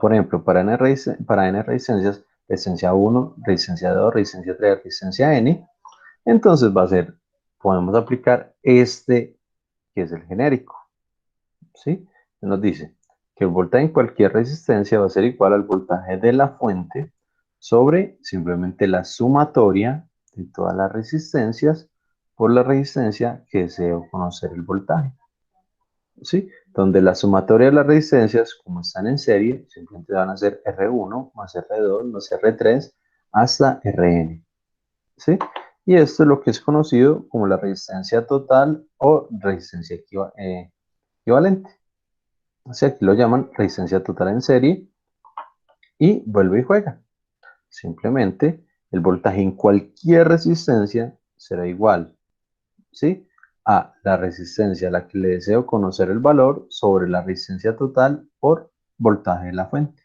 Por ejemplo, para n resistencias, resistencia 1, resistencia 2, resistencia 3, resistencia n, entonces va a ser, podemos aplicar este que es el genérico, ¿sí? Nos dice que el voltaje en cualquier resistencia va a ser igual al voltaje de la fuente sobre simplemente la sumatoria de todas las resistencias por la resistencia que deseo conocer el voltaje, ¿sí? Donde la sumatoria de las resistencias, como están en serie, simplemente van a ser R1 más R2 más R3 hasta Rn, ¿sí? Y esto es lo que es conocido como la resistencia total o resistencia equivalente. O sea, aquí lo llaman resistencia total en serie y vuelve y juega. Simplemente el voltaje en cualquier resistencia será igual, ¿sí? A la resistencia a la que le deseo conocer el valor sobre la resistencia total por voltaje de la fuente,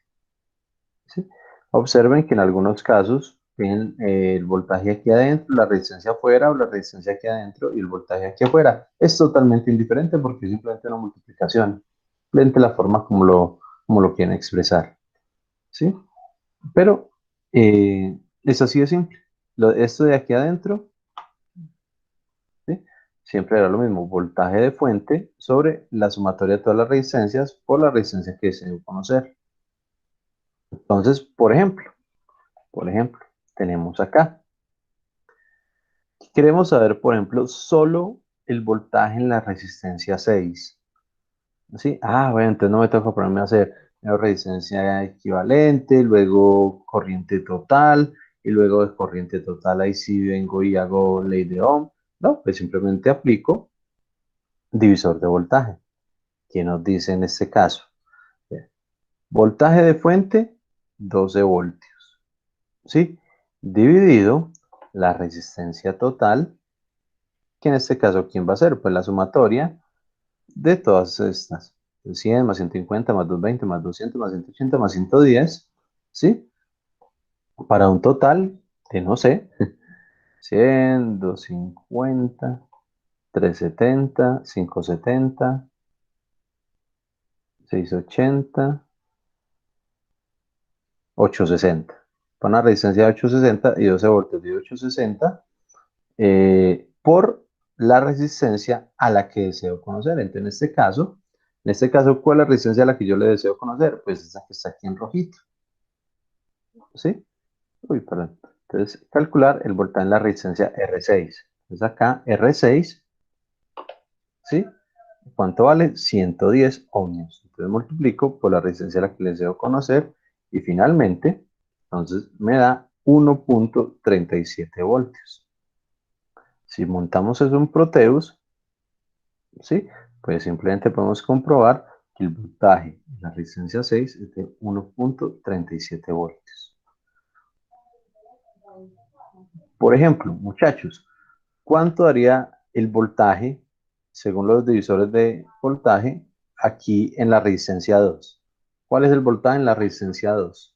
¿sí? Observen que en algunos casos tienen el voltaje aquí adentro, la resistencia afuera o la resistencia aquí adentro y el voltaje aquí afuera. Es totalmente indiferente porque es simplemente una multiplicación, simplemente la forma como lo quieren expresar, ¿sí? Pero es así de simple. Esto de aquí adentro, ¿sí? Siempre era lo mismo, voltaje de fuente sobre la sumatoria de todas las resistencias por la resistencia que deseo conocer. Entonces, por ejemplo, tenemos acá. Queremos saber, por ejemplo, solo el voltaje en la resistencia 6. ¿Sí? Bueno, entonces no me toca ponerme a hacer resistencia equivalente, luego corriente total, y luego de corriente total ahí sí vengo y hago ley de Ohm. No, pues simplemente aplico divisor de voltaje. ¿Qué nos dice en este caso? Bien. Voltaje de fuente, 12 voltios. ¿Sí? Dividido la resistencia total, que en este caso, ¿quién va a ser? Pues la sumatoria de todas estas. 100 más 150 más 220 más 200 más 180 más 110, ¿sí? Para un total de, no sé, 100, 250, 370, 570, 680, 860. Para una resistencia de 860 y 12 voltios de 860 por la resistencia a la que deseo conocer. Entonces, en este caso, ¿cuál es la resistencia a la que yo le deseo conocer? Pues esa que está aquí en rojito, ¿sí? Uy, perdón. Entonces, calcular el voltaje en la resistencia R6. Entonces acá R6, ¿sí? ¿Cuánto vale? 110 ohmios. Entonces multiplico por la resistencia a la que les deseo conocer y finalmente, entonces me da 1.37 voltios. Si montamos eso en Proteus, ¿sí? Pues simplemente podemos comprobar que el voltaje de la resistencia 6 es de 1.37 voltios. Por ejemplo, muchachos, ¿cuánto daría el voltaje, según los divisores de voltaje, aquí en la resistencia 2? ¿Cuál es el voltaje en la resistencia 2?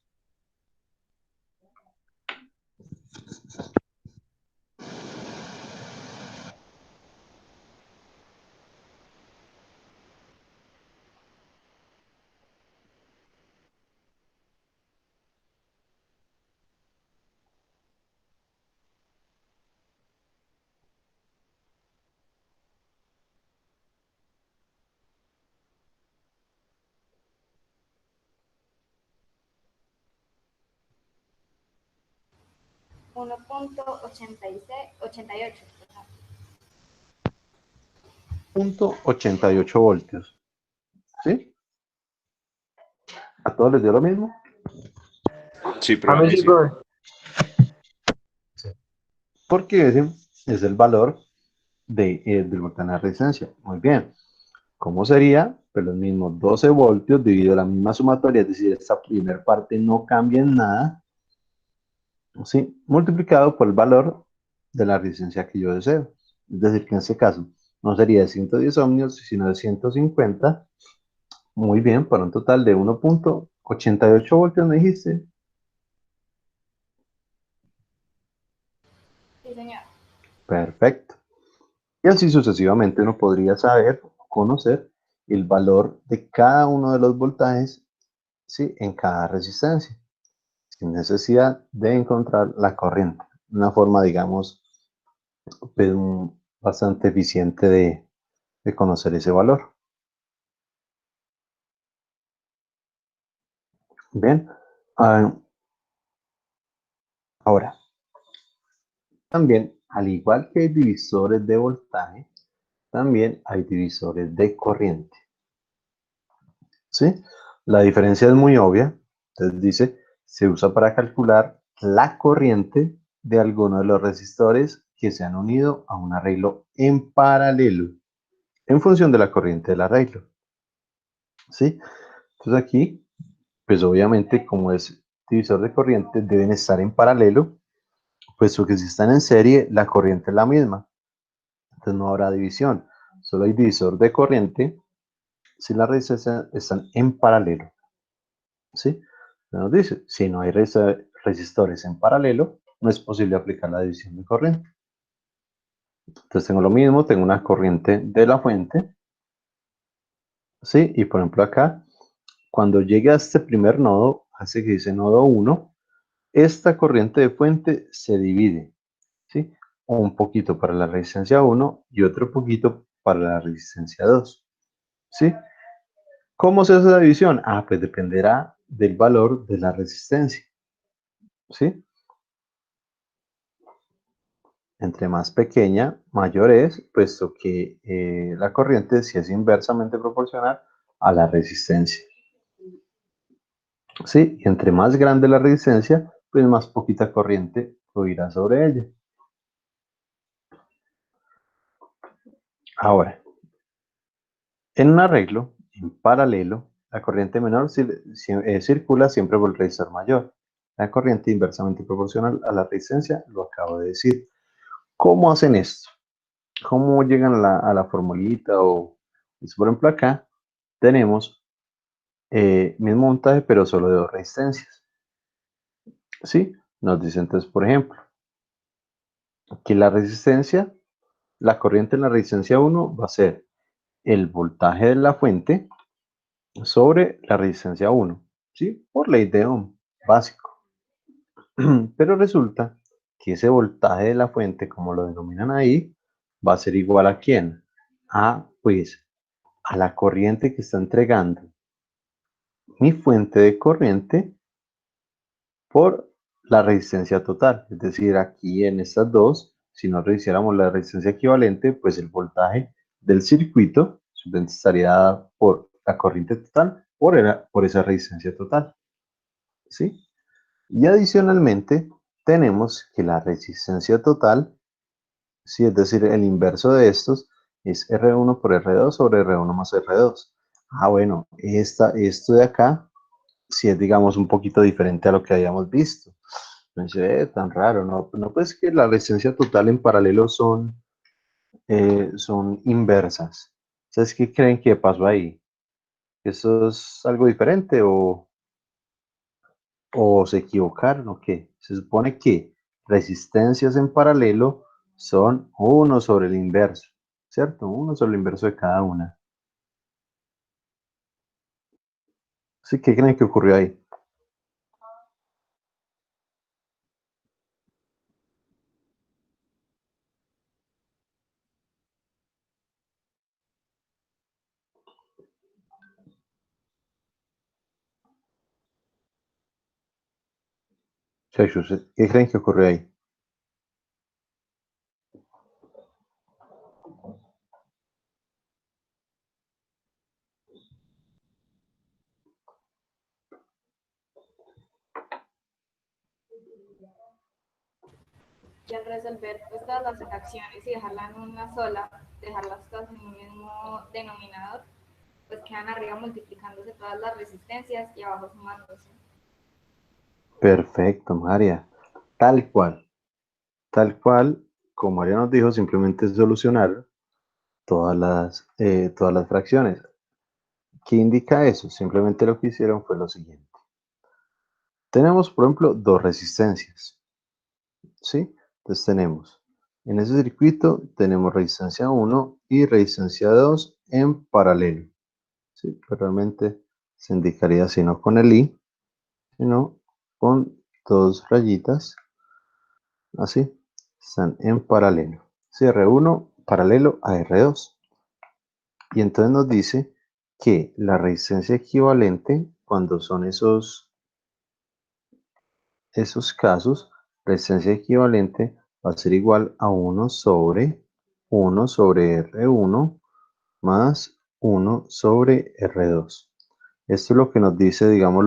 $1.88. .88 voltios. ¿Sí? ¿A todos les dio lo mismo? Sí, A pero a mí mí sí, sí. profe. Porque ese es el valor del voltaje en la resistencia. Muy bien. ¿Cómo sería? Pues los mismos 12 voltios dividido la misma sumatoria, es decir, esta primera parte no cambia en nada, ¿sí? Multiplicado por el valor de la resistencia que yo deseo. Es decir, que en este caso no sería de 110 ohmios, sino de 150. Muy bien, para un total de 1.88 voltios, me dijiste. Sí, señor. Perfecto. Y así sucesivamente uno podría saber, conocer el valor de cada uno de los voltajes, ¿sí? En cada resistencia, sin necesidad de encontrar la corriente. Una forma, digamos, pues, bastante eficiente de conocer ese valor. Bien. Ahora, también, al igual que hay divisores de voltaje, también hay divisores de corriente. ¿Sí? La diferencia es muy obvia. Entonces dice, se usa para calcular la corriente de alguno de los resistores que se han unido a un arreglo en paralelo, en función de la corriente del arreglo. ¿Sí? Entonces aquí, pues obviamente como es divisor de corriente, deben estar en paralelo, puesto que si están en serie, la corriente es la misma. Entonces no habrá división. Solo hay divisor de corriente si las resistencias están en paralelo. ¿Sí? Nos dice, si no hay resistores en paralelo, no es posible aplicar la división de corriente. Entonces tengo lo mismo, tengo una corriente de la fuente, ¿sí? Y por ejemplo acá, cuando llegue a este primer nodo, hace que dice nodo 1, esta corriente de fuente se divide, ¿sí? Un poquito para la resistencia 1 y otro poquito para la resistencia 2, ¿sí? ¿Cómo se hace la división? Ah, pues dependerá del valor de la resistencia, ¿sí? Entre más pequeña, mayor es, puesto que la corriente sí es inversamente proporcional a la resistencia. ¿Sí? Y entre más grande la resistencia, pues más poquita corriente fluirá sobre ella. Ahora, en un arreglo en paralelo, la corriente menor circula siempre por el resistor mayor. La corriente inversamente proporcional a la resistencia, lo acabo de decir. ¿Cómo hacen esto? ¿Cómo llegan a la formulita? Por ejemplo, acá tenemos mismo montaje, pero solo de dos resistencias. ¿Sí? Nos dice entonces, por ejemplo, que la resistencia, la corriente en la resistencia 1 va a ser el voltaje de la fuente sobre la resistencia 1, ¿sí? Por ley de Ohm, básico. Pero resulta que ese voltaje de la fuente, como lo denominan ahí, va a ser igual a ¿quién? Pues, a la corriente que está entregando mi fuente de corriente por la resistencia total. Es decir, aquí en estas dos, si nosotros hiciéramos la resistencia equivalente, pues el voltaje del circuito, simplemente estaría dada por la corriente total por esa resistencia total, ¿sí? Y adicionalmente tenemos que la resistencia total, ¿sí? Es decir, el inverso de estos es R1 por R2 sobre R1 más R2. Ah, bueno, esto de acá sí es, digamos, un poquito diferente a lo que habíamos visto. Pensé, tan raro, ¿no? No, pues que la resistencia total en paralelo son inversas. ¿Ustedes qué creen que pasó ahí? ¿Eso es algo diferente o se equivocaron o qué? Se supone que resistencias en paralelo son 1 sobre el inverso, ¿cierto? 1 sobre el inverso de cada una. ¿Sí? ¿Qué creen que ocurrió ahí? Muchachos, ¿qué creen que ocurrió ahí? Y al resolver pues, todas las fracciones y dejarla en una sola, dejarlas todas en un mismo denominador, pues quedan arriba multiplicándose todas las resistencias y abajo sumándose. Perfecto, María. Tal cual, como María nos dijo, simplemente solucionar todas las fracciones. ¿Qué indica eso? Simplemente lo que hicieron fue lo siguiente. Tenemos, por ejemplo, dos resistencias, ¿sí? Entonces tenemos, en ese circuito tenemos resistencia 1 y resistencia 2 en paralelo, ¿sí? Pero realmente se indicaría así, no con el I, sino con dos rayitas, así, están en paralelo. ¿Sí? R1 paralelo a R2. Y entonces nos dice que la resistencia equivalente, cuando son esos casos, resistencia equivalente va a ser igual a 1 sobre R1 más 1 sobre R2. Esto es lo que nos dice, digamos,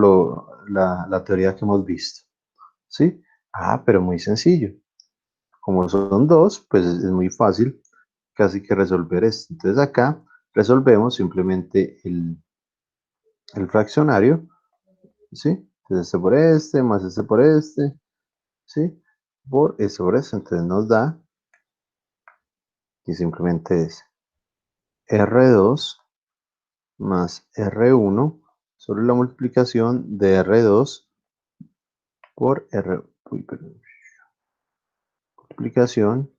la teoría que hemos visto. ¿Sí? Ah, pero muy sencillo. Como son dos, pues es muy fácil casi que resolver esto. Entonces acá resolvemos simplemente el fraccionario, ¿sí? Entonces este por este, más este por este, ¿sí? Por este por este. Entonces nos da que simplemente es R2 más R1 sobre la multiplicación de R2 por multiplicación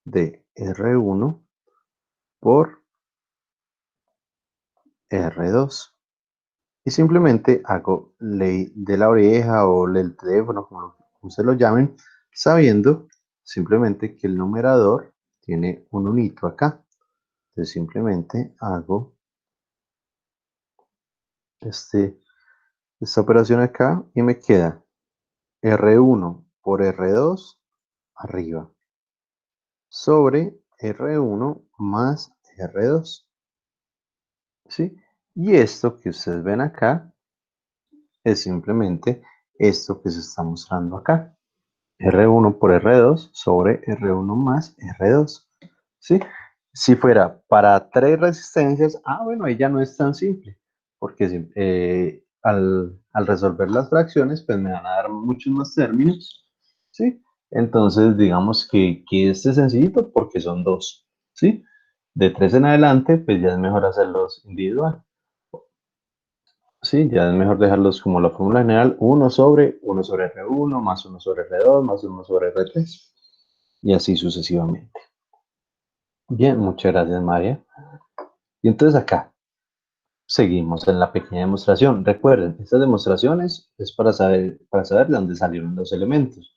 de R1 por R2. Y simplemente hago ley de la oreja o ley del teléfono, como se lo llamen, sabiendo simplemente que el numerador tiene un unito acá. Entonces simplemente hago esta operación acá y me queda R1 por R2 arriba sobre R1 más R2. ¿Sí? Y esto que ustedes ven acá es simplemente esto que se está mostrando acá. R1 por R2 sobre R1 más R2. ¿Sí? Si fuera para tres resistencias, bueno, ahí ya no es tan simple, porque al resolver las fracciones, pues me van a dar muchos más términos, ¿sí? Entonces, digamos que este es sencillito porque son dos, ¿sí? De tres en adelante, pues ya es mejor hacerlos individual. Sí, ya es mejor dejarlos como la fórmula general, 1 sobre R1, más 1 sobre R2, más 1 sobre R3, y así sucesivamente. Bien, muchas gracias, María. Y entonces acá seguimos en la pequeña demostración. Recuerden, estas demostraciones es para saber de dónde salieron los elementos.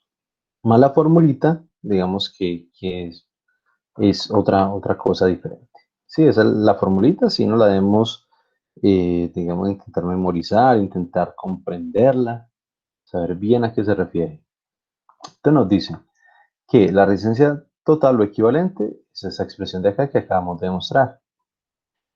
Más la formulita, digamos que es otra cosa diferente. Sí, esa es la formulita, si no la debemos, digamos, intentar memorizar, intentar comprenderla, saber bien a qué se refiere. Entonces nos dice que la resistencia total o equivalente es esa expresión de acá que acabamos de demostrar.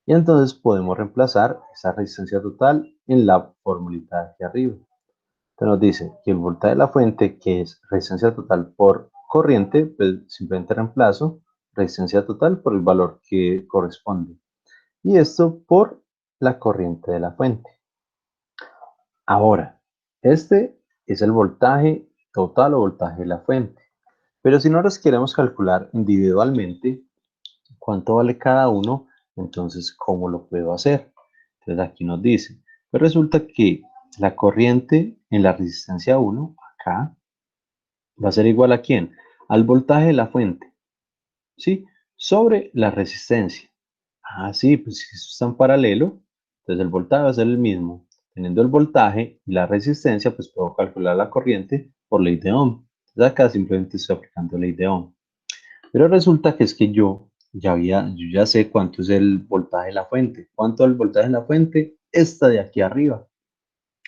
Y entonces podemos reemplazar esa resistencia total en la formulita de aquí arriba. Entonces nos dice que el voltaje de la fuente, que es resistencia total por corriente, pues simplemente reemplazo resistencia total por el valor que corresponde. Y esto por la corriente de la fuente. Ahora, este es el voltaje total o voltaje de la fuente. Pero si nosotros queremos calcular individualmente cuánto vale cada uno, entonces, ¿cómo lo puedo hacer? Entonces aquí nos dice, pues resulta que la corriente en la resistencia 1, acá, va a ser igual a ¿quién? Al voltaje de la fuente, ¿sí? Sobre la resistencia. Ah, sí, pues si eso está en paralelo, entonces el voltaje va a ser el mismo. Teniendo el voltaje y la resistencia, pues puedo calcular la corriente por ley de Ohm. Entonces acá simplemente estoy aplicando ley de Ohm. Pero resulta que es que yo ya sé cuánto es el voltaje de la fuente. ¿Cuánto es el voltaje de la fuente? Esta de aquí arriba.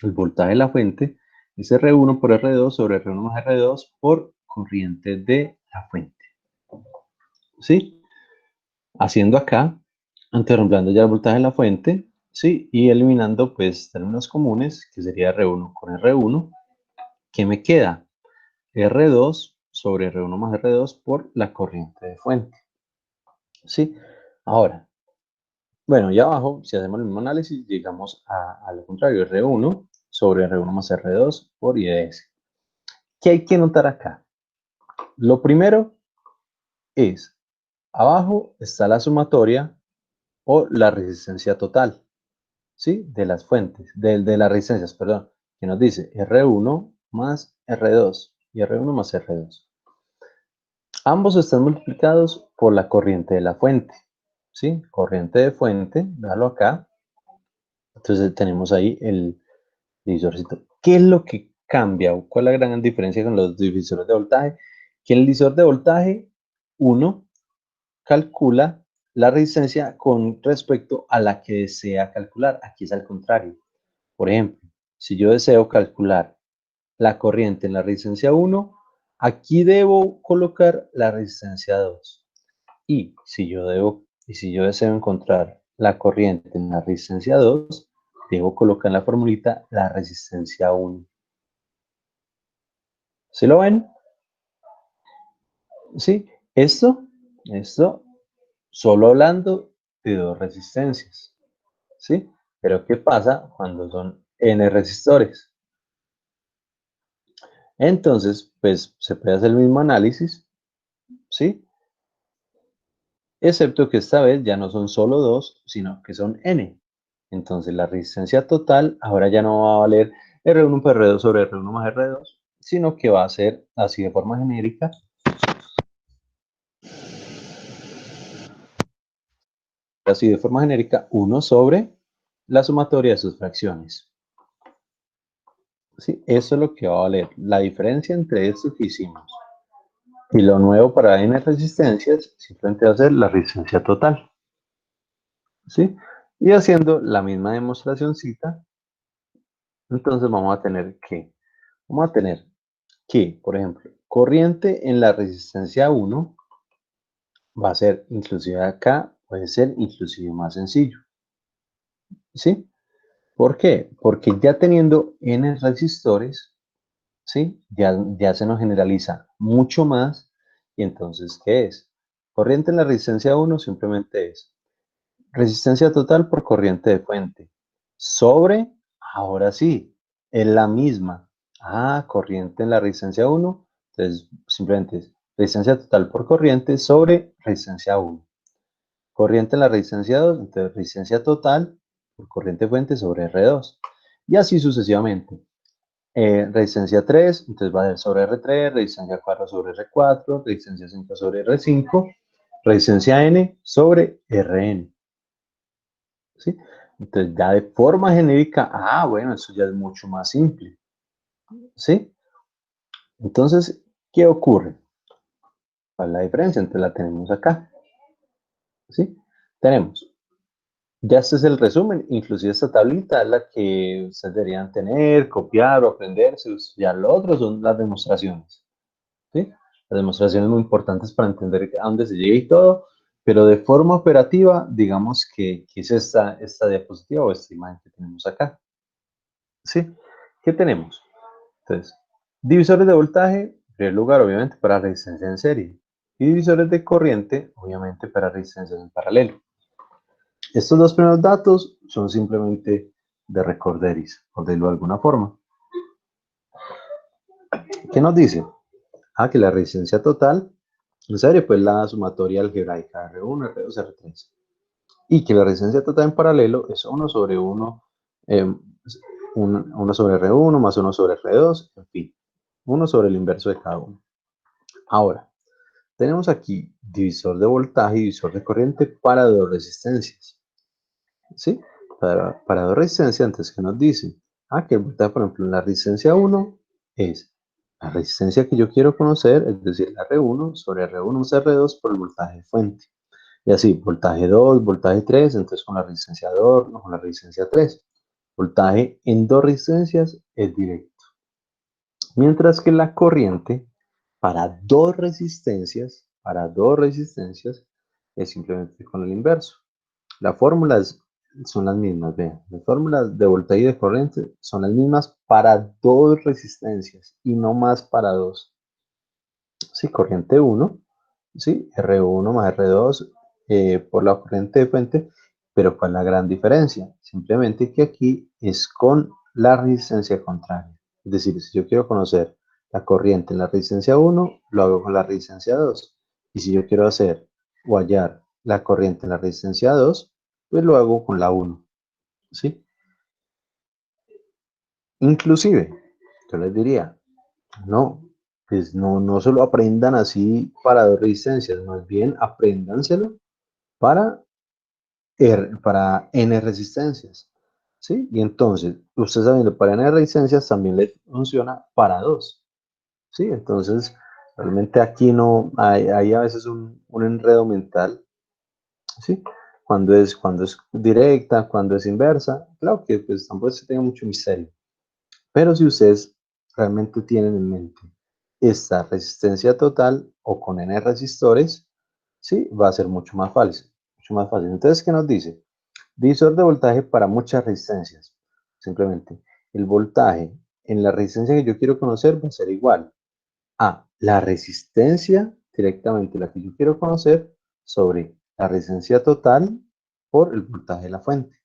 El voltaje de la fuente es R1 por R2 sobre R1 más R2 por corriente de la fuente. ¿Sí? Haciendo acá, reemplazando ya el voltaje de la fuente, ¿sí? Y eliminando pues términos comunes, que sería R1 con R1. ¿Qué me queda? R2 sobre R1 más R2 por la corriente de fuente. ¿Sí? Ahora, bueno, y abajo, si hacemos el mismo análisis, llegamos a lo contrario, R1 sobre R1 más R2 por IDS. ¿Qué hay que notar acá? Lo primero es, abajo está la sumatoria o la resistencia total, ¿sí? De las fuentes, de las resistencias, perdón, que nos dice R1 más R2 y R1 más R2. Ambos están multiplicados por la corriente de la fuente, ¿sí? Corriente de fuente, véalo acá. Entonces tenemos ahí el divisorcito. ¿Qué es lo que cambia o cuál es la gran diferencia con los divisores de voltaje? Que en el divisor de voltaje uno calcula la resistencia con respecto a la que desea calcular. Aquí es al contrario. Por ejemplo, si yo deseo calcular la corriente en la resistencia 1, aquí debo colocar la resistencia 2. Y si yo deseo encontrar la corriente en la resistencia 2, debo colocar en la formulita la resistencia 1. ¿Sí lo ven? ¿Sí? Esto solo hablando de dos resistencias. ¿Sí? Pero ¿qué pasa cuando son n resistores? Entonces, pues se puede hacer el mismo análisis, ¿sí? Excepto que esta vez ya no son solo dos, sino que son n. Entonces la resistencia total ahora ya no va a valer R1 por R2 sobre R1 más R2, sino que va a ser así de forma genérica. Así de forma genérica, 1 sobre la sumatoria de sus fracciones. ¿Sí? Eso es lo que va a valer. La diferencia entre esto que hicimos y lo nuevo para n resistencias simplemente va a ser la resistencia total. ¿Sí? Y haciendo la misma demostracióncita, entonces vamos a tener que, por ejemplo, corriente en la resistencia 1 va a ser, inclusive acá, puede ser inclusive más sencillo. ¿Sí? ¿Por qué? Porque ya teniendo n resistores, ¿sí? Ya se nos generaliza mucho más. Y entonces, ¿qué es? Corriente en la resistencia 1 simplemente es resistencia total por corriente de fuente. Sobre, ahora sí, es la misma. Ah, corriente en la resistencia 1. Entonces, simplemente es resistencia total por corriente sobre resistencia 1. Corriente en la resistencia 2, entonces resistencia total por corriente fuente sobre R2. Y así sucesivamente. Resistencia 3, entonces va a ser sobre R3, resistencia 4 sobre R4, resistencia 5 sobre R5, resistencia N sobre Rn. ¿Sí? Entonces ya de forma genérica, bueno, eso ya es mucho más simple. ¿Sí? Entonces, ¿qué ocurre? ¿Cuál es la diferencia? Entonces la tenemos acá. ¿Sí? Tenemos. Ya este es el resumen, inclusive esta tablita es la que ustedes deberían tener, copiar o aprenderse. Ya lo otro son las demostraciones. ¿Sí? Las demostraciones muy importantes para entender a dónde se llega y todo. Pero de forma operativa, digamos que es esta diapositiva o esta imagen que tenemos acá. ¿Sí? ¿Qué tenemos? Entonces, divisores de voltaje, en primer lugar, obviamente, para resistencia en serie. Y divisores de corriente, obviamente, para resistencia en paralelo. Estos dos primeros datos son simplemente de recorderis, por decirlo de alguna forma. ¿Qué nos dice? Que la resistencia total en serie, pues la sumatoria algebraica R1, R2, R3. Y que la resistencia total en paralelo es 1 sobre 1, 1 sobre R1 más 1 sobre R2, en fin, 1 sobre el inverso de cada uno. Ahora, tenemos aquí divisor de voltaje y divisor de corriente para dos resistencias. ¿Sí? Para dos resistencias, entonces, ¿qué nos dice? Que el voltaje, por ejemplo, en la resistencia 1 es la resistencia que yo quiero conocer, es decir, la R1 sobre R1 más R2 por el voltaje de fuente. Y así, voltaje 2, voltaje 3, entonces con la resistencia 2, no con la resistencia 3. Voltaje en dos resistencias es directo. Mientras que la corriente para dos resistencias es simplemente con el inverso. Las fórmulas son las mismas, vean. Las fórmulas de voltaje y de corriente son las mismas para dos resistencias y no más para dos. Sí, corriente 1, sí, R1 más R2 por la corriente de fuente, pero ¿cuál es la gran diferencia? Simplemente que aquí es con la resistencia contraria. Es decir, si yo quiero conocer la corriente en la resistencia 1, lo hago con la resistencia 2. Y si yo quiero hacer o hallar la corriente en la resistencia 2, pues lo hago con la 1. ¿Sí? Inclusive, yo les diría, no, pues no solo aprendan así para dos resistencias, más bien apréndanselo para N resistencias. ¿Sí? Y entonces, usted sabiendo para N resistencias también le funciona para dos. ¿Sí? Entonces, realmente aquí no hay a veces un enredo mental. ¿Sí? Cuando es directa, cuando es inversa, claro que pues tampoco se tenga mucho misterio. Pero si ustedes realmente tienen en mente esta resistencia total o con N resistores, ¿sí? Va a ser mucho más fácil. Mucho más fácil. Entonces, ¿qué nos dice? Divisor de voltaje para muchas resistencias. Simplemente, el voltaje en la resistencia que yo quiero conocer va a ser igual a la resistencia, directamente la que yo quiero conocer, sobre la resistencia total por el voltaje de la fuente.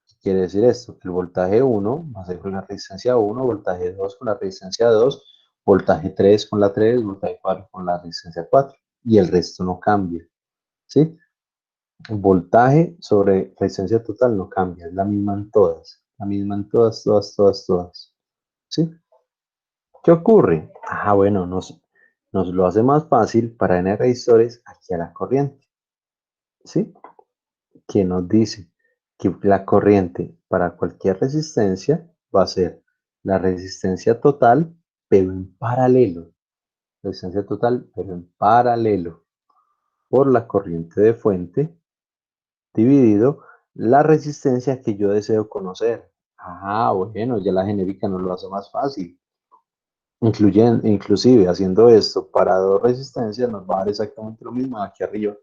¿Qué quiere decir esto? El voltaje 1 va a ser con la resistencia 1, voltaje 2 con la resistencia 2, voltaje 3 con la 3, voltaje 4 con la resistencia 4. Y el resto no cambia. ¿Sí? Voltaje sobre resistencia total no cambia, es la misma en todas. La misma en todas, todas, todas, todas. ¿Sí? ¿Qué ocurre? Bueno, nos lo hace más fácil para N resistores aquí a la corriente. ¿Sí? Que nos dice que la corriente para cualquier resistencia va a ser la resistencia total, pero en paralelo. Resistencia total, pero en paralelo por la corriente de fuente dividido la resistencia que yo deseo conocer. Bueno, ya la genérica nos lo hace más fácil. Inclusive haciendo esto para dos resistencias nos va a dar exactamente lo mismo aquí arriba.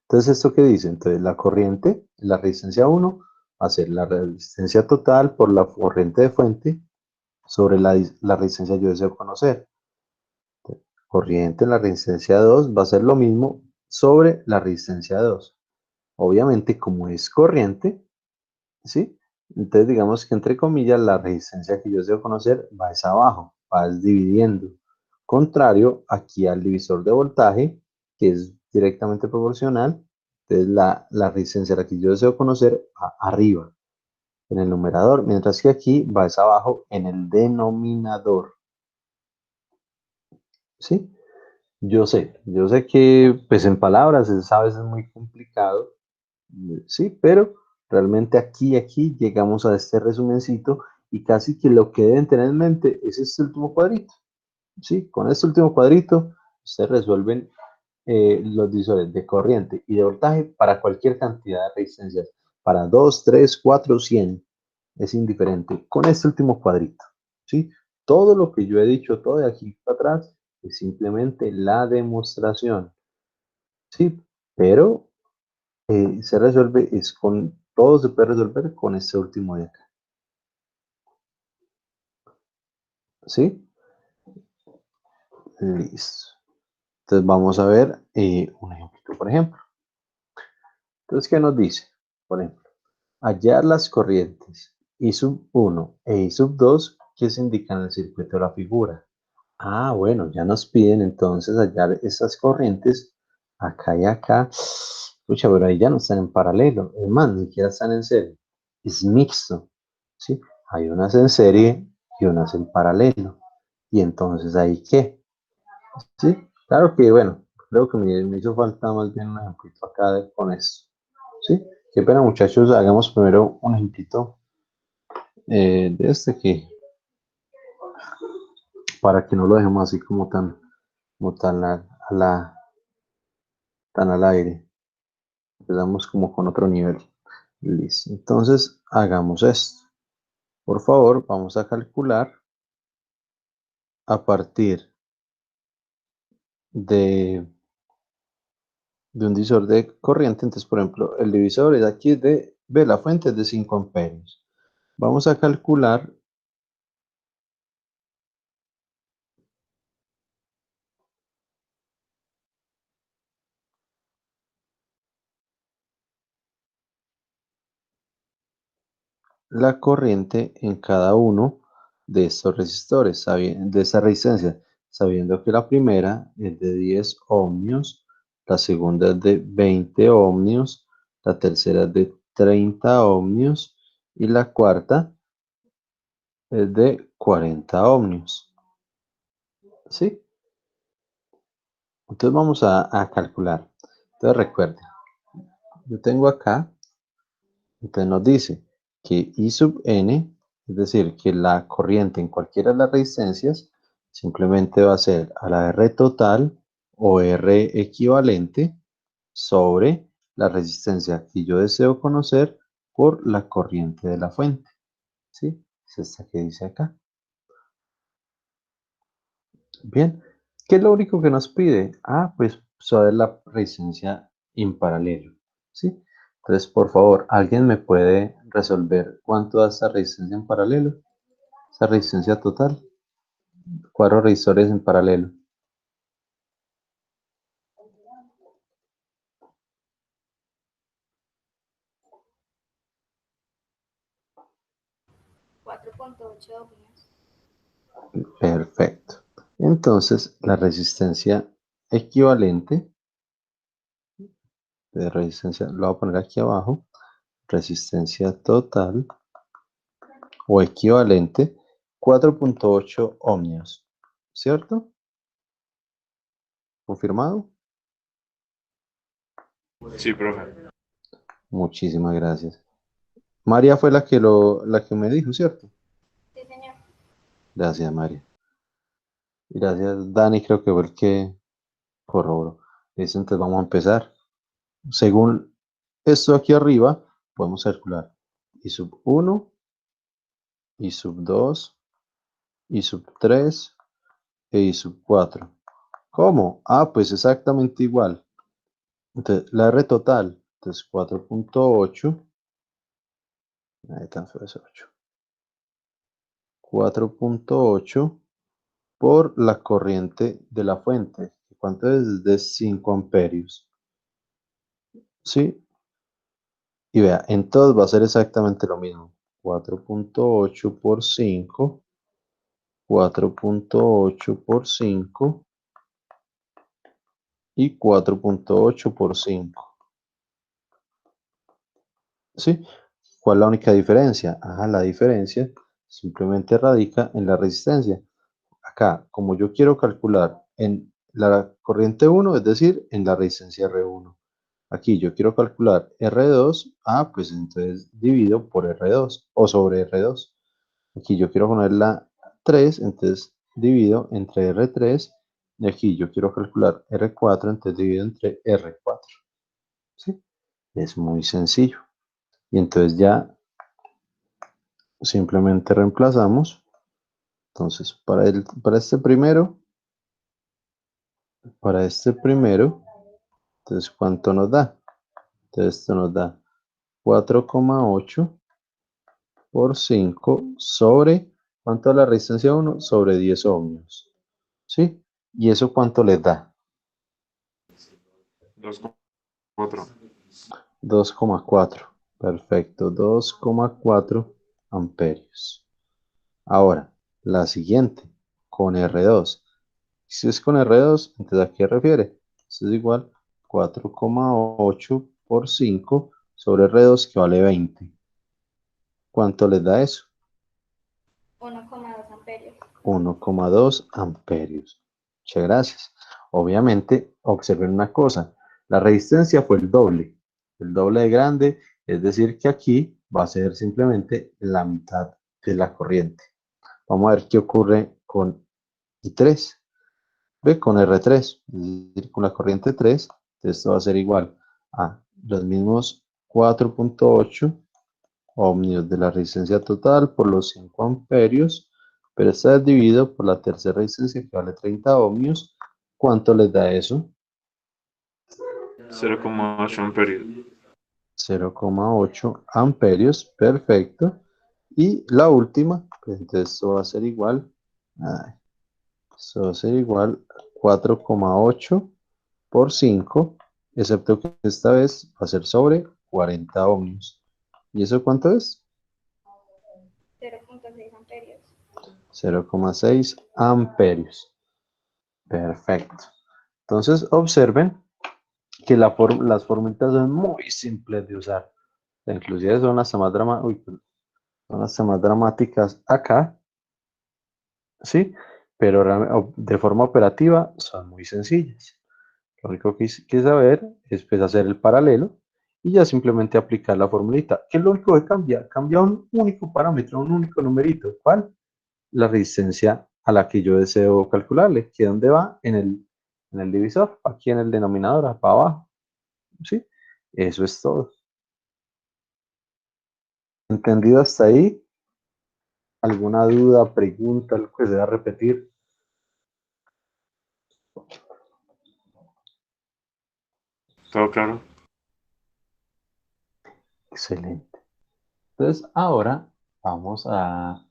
Entonces, ¿esto qué dice? Entonces, la corriente, la resistencia 1, va a ser la resistencia total por la corriente de fuente sobre la resistencia que yo deseo conocer. Corriente en la resistencia 2 va a ser lo mismo sobre la resistencia 2. Obviamente, como es corriente, ¿sí? Entonces, digamos que entre comillas, la resistencia que yo deseo conocer va es abajo, va dividiendo. Contrario aquí al divisor de voltaje, que es directamente proporcional. Entonces, la resistencia a la que yo deseo conocer va arriba, en el numerador, mientras que aquí va es abajo, en el denominador. ¿Sí? Yo sé que pues en palabras es a veces muy complicado, sí, pero realmente aquí llegamos a este resumencito y casi que lo que deben tener en mente es este último cuadrito, sí, con este último cuadrito ustedes resuelven los divisores de corriente y de voltaje para cualquier cantidad de resistencias, para 2, 3, 4, 100, es indiferente, con este último cuadrito, sí, todo lo que yo he dicho, todo de aquí para atrás, es simplemente la demostración. Sí, pero se resuelve, todo se puede resolver con este último de acá. ¿Sí? Listo. Entonces vamos a ver un ejemplo, por ejemplo. Entonces, ¿qué nos dice? Por ejemplo, hallar las corrientes I sub 1 e I sub 2 que se indican en el circuito de la figura. Ah, bueno, ya nos piden entonces hallar esas corrientes acá y acá. Escucha, pero ahí ya no están en paralelo. Es más, ni siquiera están en serie. Es mixto. ¿Sí? Hay unas en serie y unas en paralelo. Y entonces, ¿ahí qué? Sí, claro que bueno, creo que me hizo falta más bien un ejemplito acá con esto. Sí, qué pena muchachos, hagamos primero un ejemplito de este que, para que no lo dejemos así como tan tan al aire. Empezamos como con otro nivel. Listo, entonces hagamos esto. Por favor, vamos a calcular a partir de un divisor de corriente. Entonces, por ejemplo, el divisor es aquí de la fuente es de 5 amperios. Vamos a calcular la corriente en cada uno de estos resistores, de esta resistencia, sabiendo que la primera es de 10 ohmios, la segunda es de 20 ohmios, la tercera es de 30 ohmios y la cuarta es de 40 ohmios. ¿Sí? Entonces vamos a calcular. Entonces recuerden, yo tengo acá, entonces nos dice que I sub n, es decir, que la corriente en cualquiera de las resistencias simplemente va a ser a la R total o R equivalente sobre la resistencia que yo deseo conocer por la corriente de la fuente. ¿Sí? Es esta que dice acá. Bien, ¿qué es lo único que nos pide? Ah, pues saber la resistencia en paralelo. ¿Sí? Entonces, por favor, ¿alguien me puede resolver cuánto da esta resistencia en paralelo? Esa resistencia total. 4 resistores en paralelo. Perfecto. Entonces, la resistencia equivalente de resistencia, lo voy a poner aquí abajo, resistencia total o equivalente, 4.8 ohmios, ¿cierto? ¿Confirmado? Sí, profe. Muchísimas gracias. María fue la que me dijo, ¿cierto? Sí, señor. Gracias, María. Y gracias, Dani, creo que fue el que corroboró. Listo, entonces vamos a empezar. Según esto aquí arriba, podemos calcular I sub 1, I sub 2, I sub 3 e I sub 4. ¿Cómo? Ah, pues exactamente igual. Entonces, la R total, entonces 4.8. Ahí tan feo ese 8. 4.8 por la corriente de la fuente. ¿Cuánto es? De 5 amperios. ¿Sí? Y vea, en todos va a ser exactamente lo mismo. 4.8 por 5. 4.8 por 5. Y 4.8 por 5. ¿Sí? ¿Cuál es la única diferencia? Ah, la diferencia simplemente radica en la resistencia. Acá, como yo quiero calcular en la corriente 1, es decir, en la resistencia R1. Aquí yo quiero calcular R2, ah, pues entonces divido por R2 o sobre R2. Aquí yo quiero poner la 3, entonces divido entre R3. Y aquí yo quiero calcular R4, entonces divido entre R4. ¿Sí? Es muy sencillo. Y entonces ya simplemente reemplazamos. Entonces, para este primero, Entonces, ¿cuánto nos da? Entonces, esto nos da 4,8 por 5 sobre, ¿cuánto es la resistencia 1? Sobre 10 ohmios. ¿Sí? ¿Y eso cuánto les da? 2,4. 2,4. Perfecto, 2,4 amperios. Ahora, la siguiente, con R2. Si es con R2, entonces ¿a qué refiere? Esto es igual 4,8 por 5 sobre R2 que vale 20. ¿Cuánto les da eso? 1,2 amperios. 1,2 amperios. Muchas gracias. Obviamente, observen una cosa. La resistencia fue el doble de grande, es decir, que aquí va a ser simplemente la mitad de la corriente. Vamos a ver qué ocurre con I3. Ve con R3, es decir, con la corriente 3, esto va a ser igual a los mismos 4,8 ohmios de la resistencia total por los 5 amperios, pero está dividido por la tercera resistencia que vale 30 ohmios. ¿Cuánto les da eso? 0,8 amperios. 0,8 amperios, perfecto. Y la última, pues entonces esto va a ser igual, esto va a ser igual a 4,8 por 5, excepto que esta vez va a ser sobre 40 ohmios. ¿Y eso cuánto es? 0,6 amperios. 0,6 amperios. Perfecto. Entonces observen que las fórmulas son muy simples de usar. Inclusive son hasta más, son hasta más dramáticas acá, ¿sí? Pero de forma operativa son muy sencillas. Lo único que hay que saber es pues, hacer el paralelo y ya simplemente aplicar la formulita. ¿Qué es lo único que cambia? Cambia un único parámetro, un único numerito. ¿Cuál? La resistencia a la que yo deseo calcularle. ¿Que dónde va? En el divisor, aquí en el denominador, para abajo. ¿Sí? Eso es todo. ¿Entendido hasta ahí? ¿Alguna duda, pregunta, algo que se va a repetir? Todo claro. Excelente. Entonces, ahora vamos a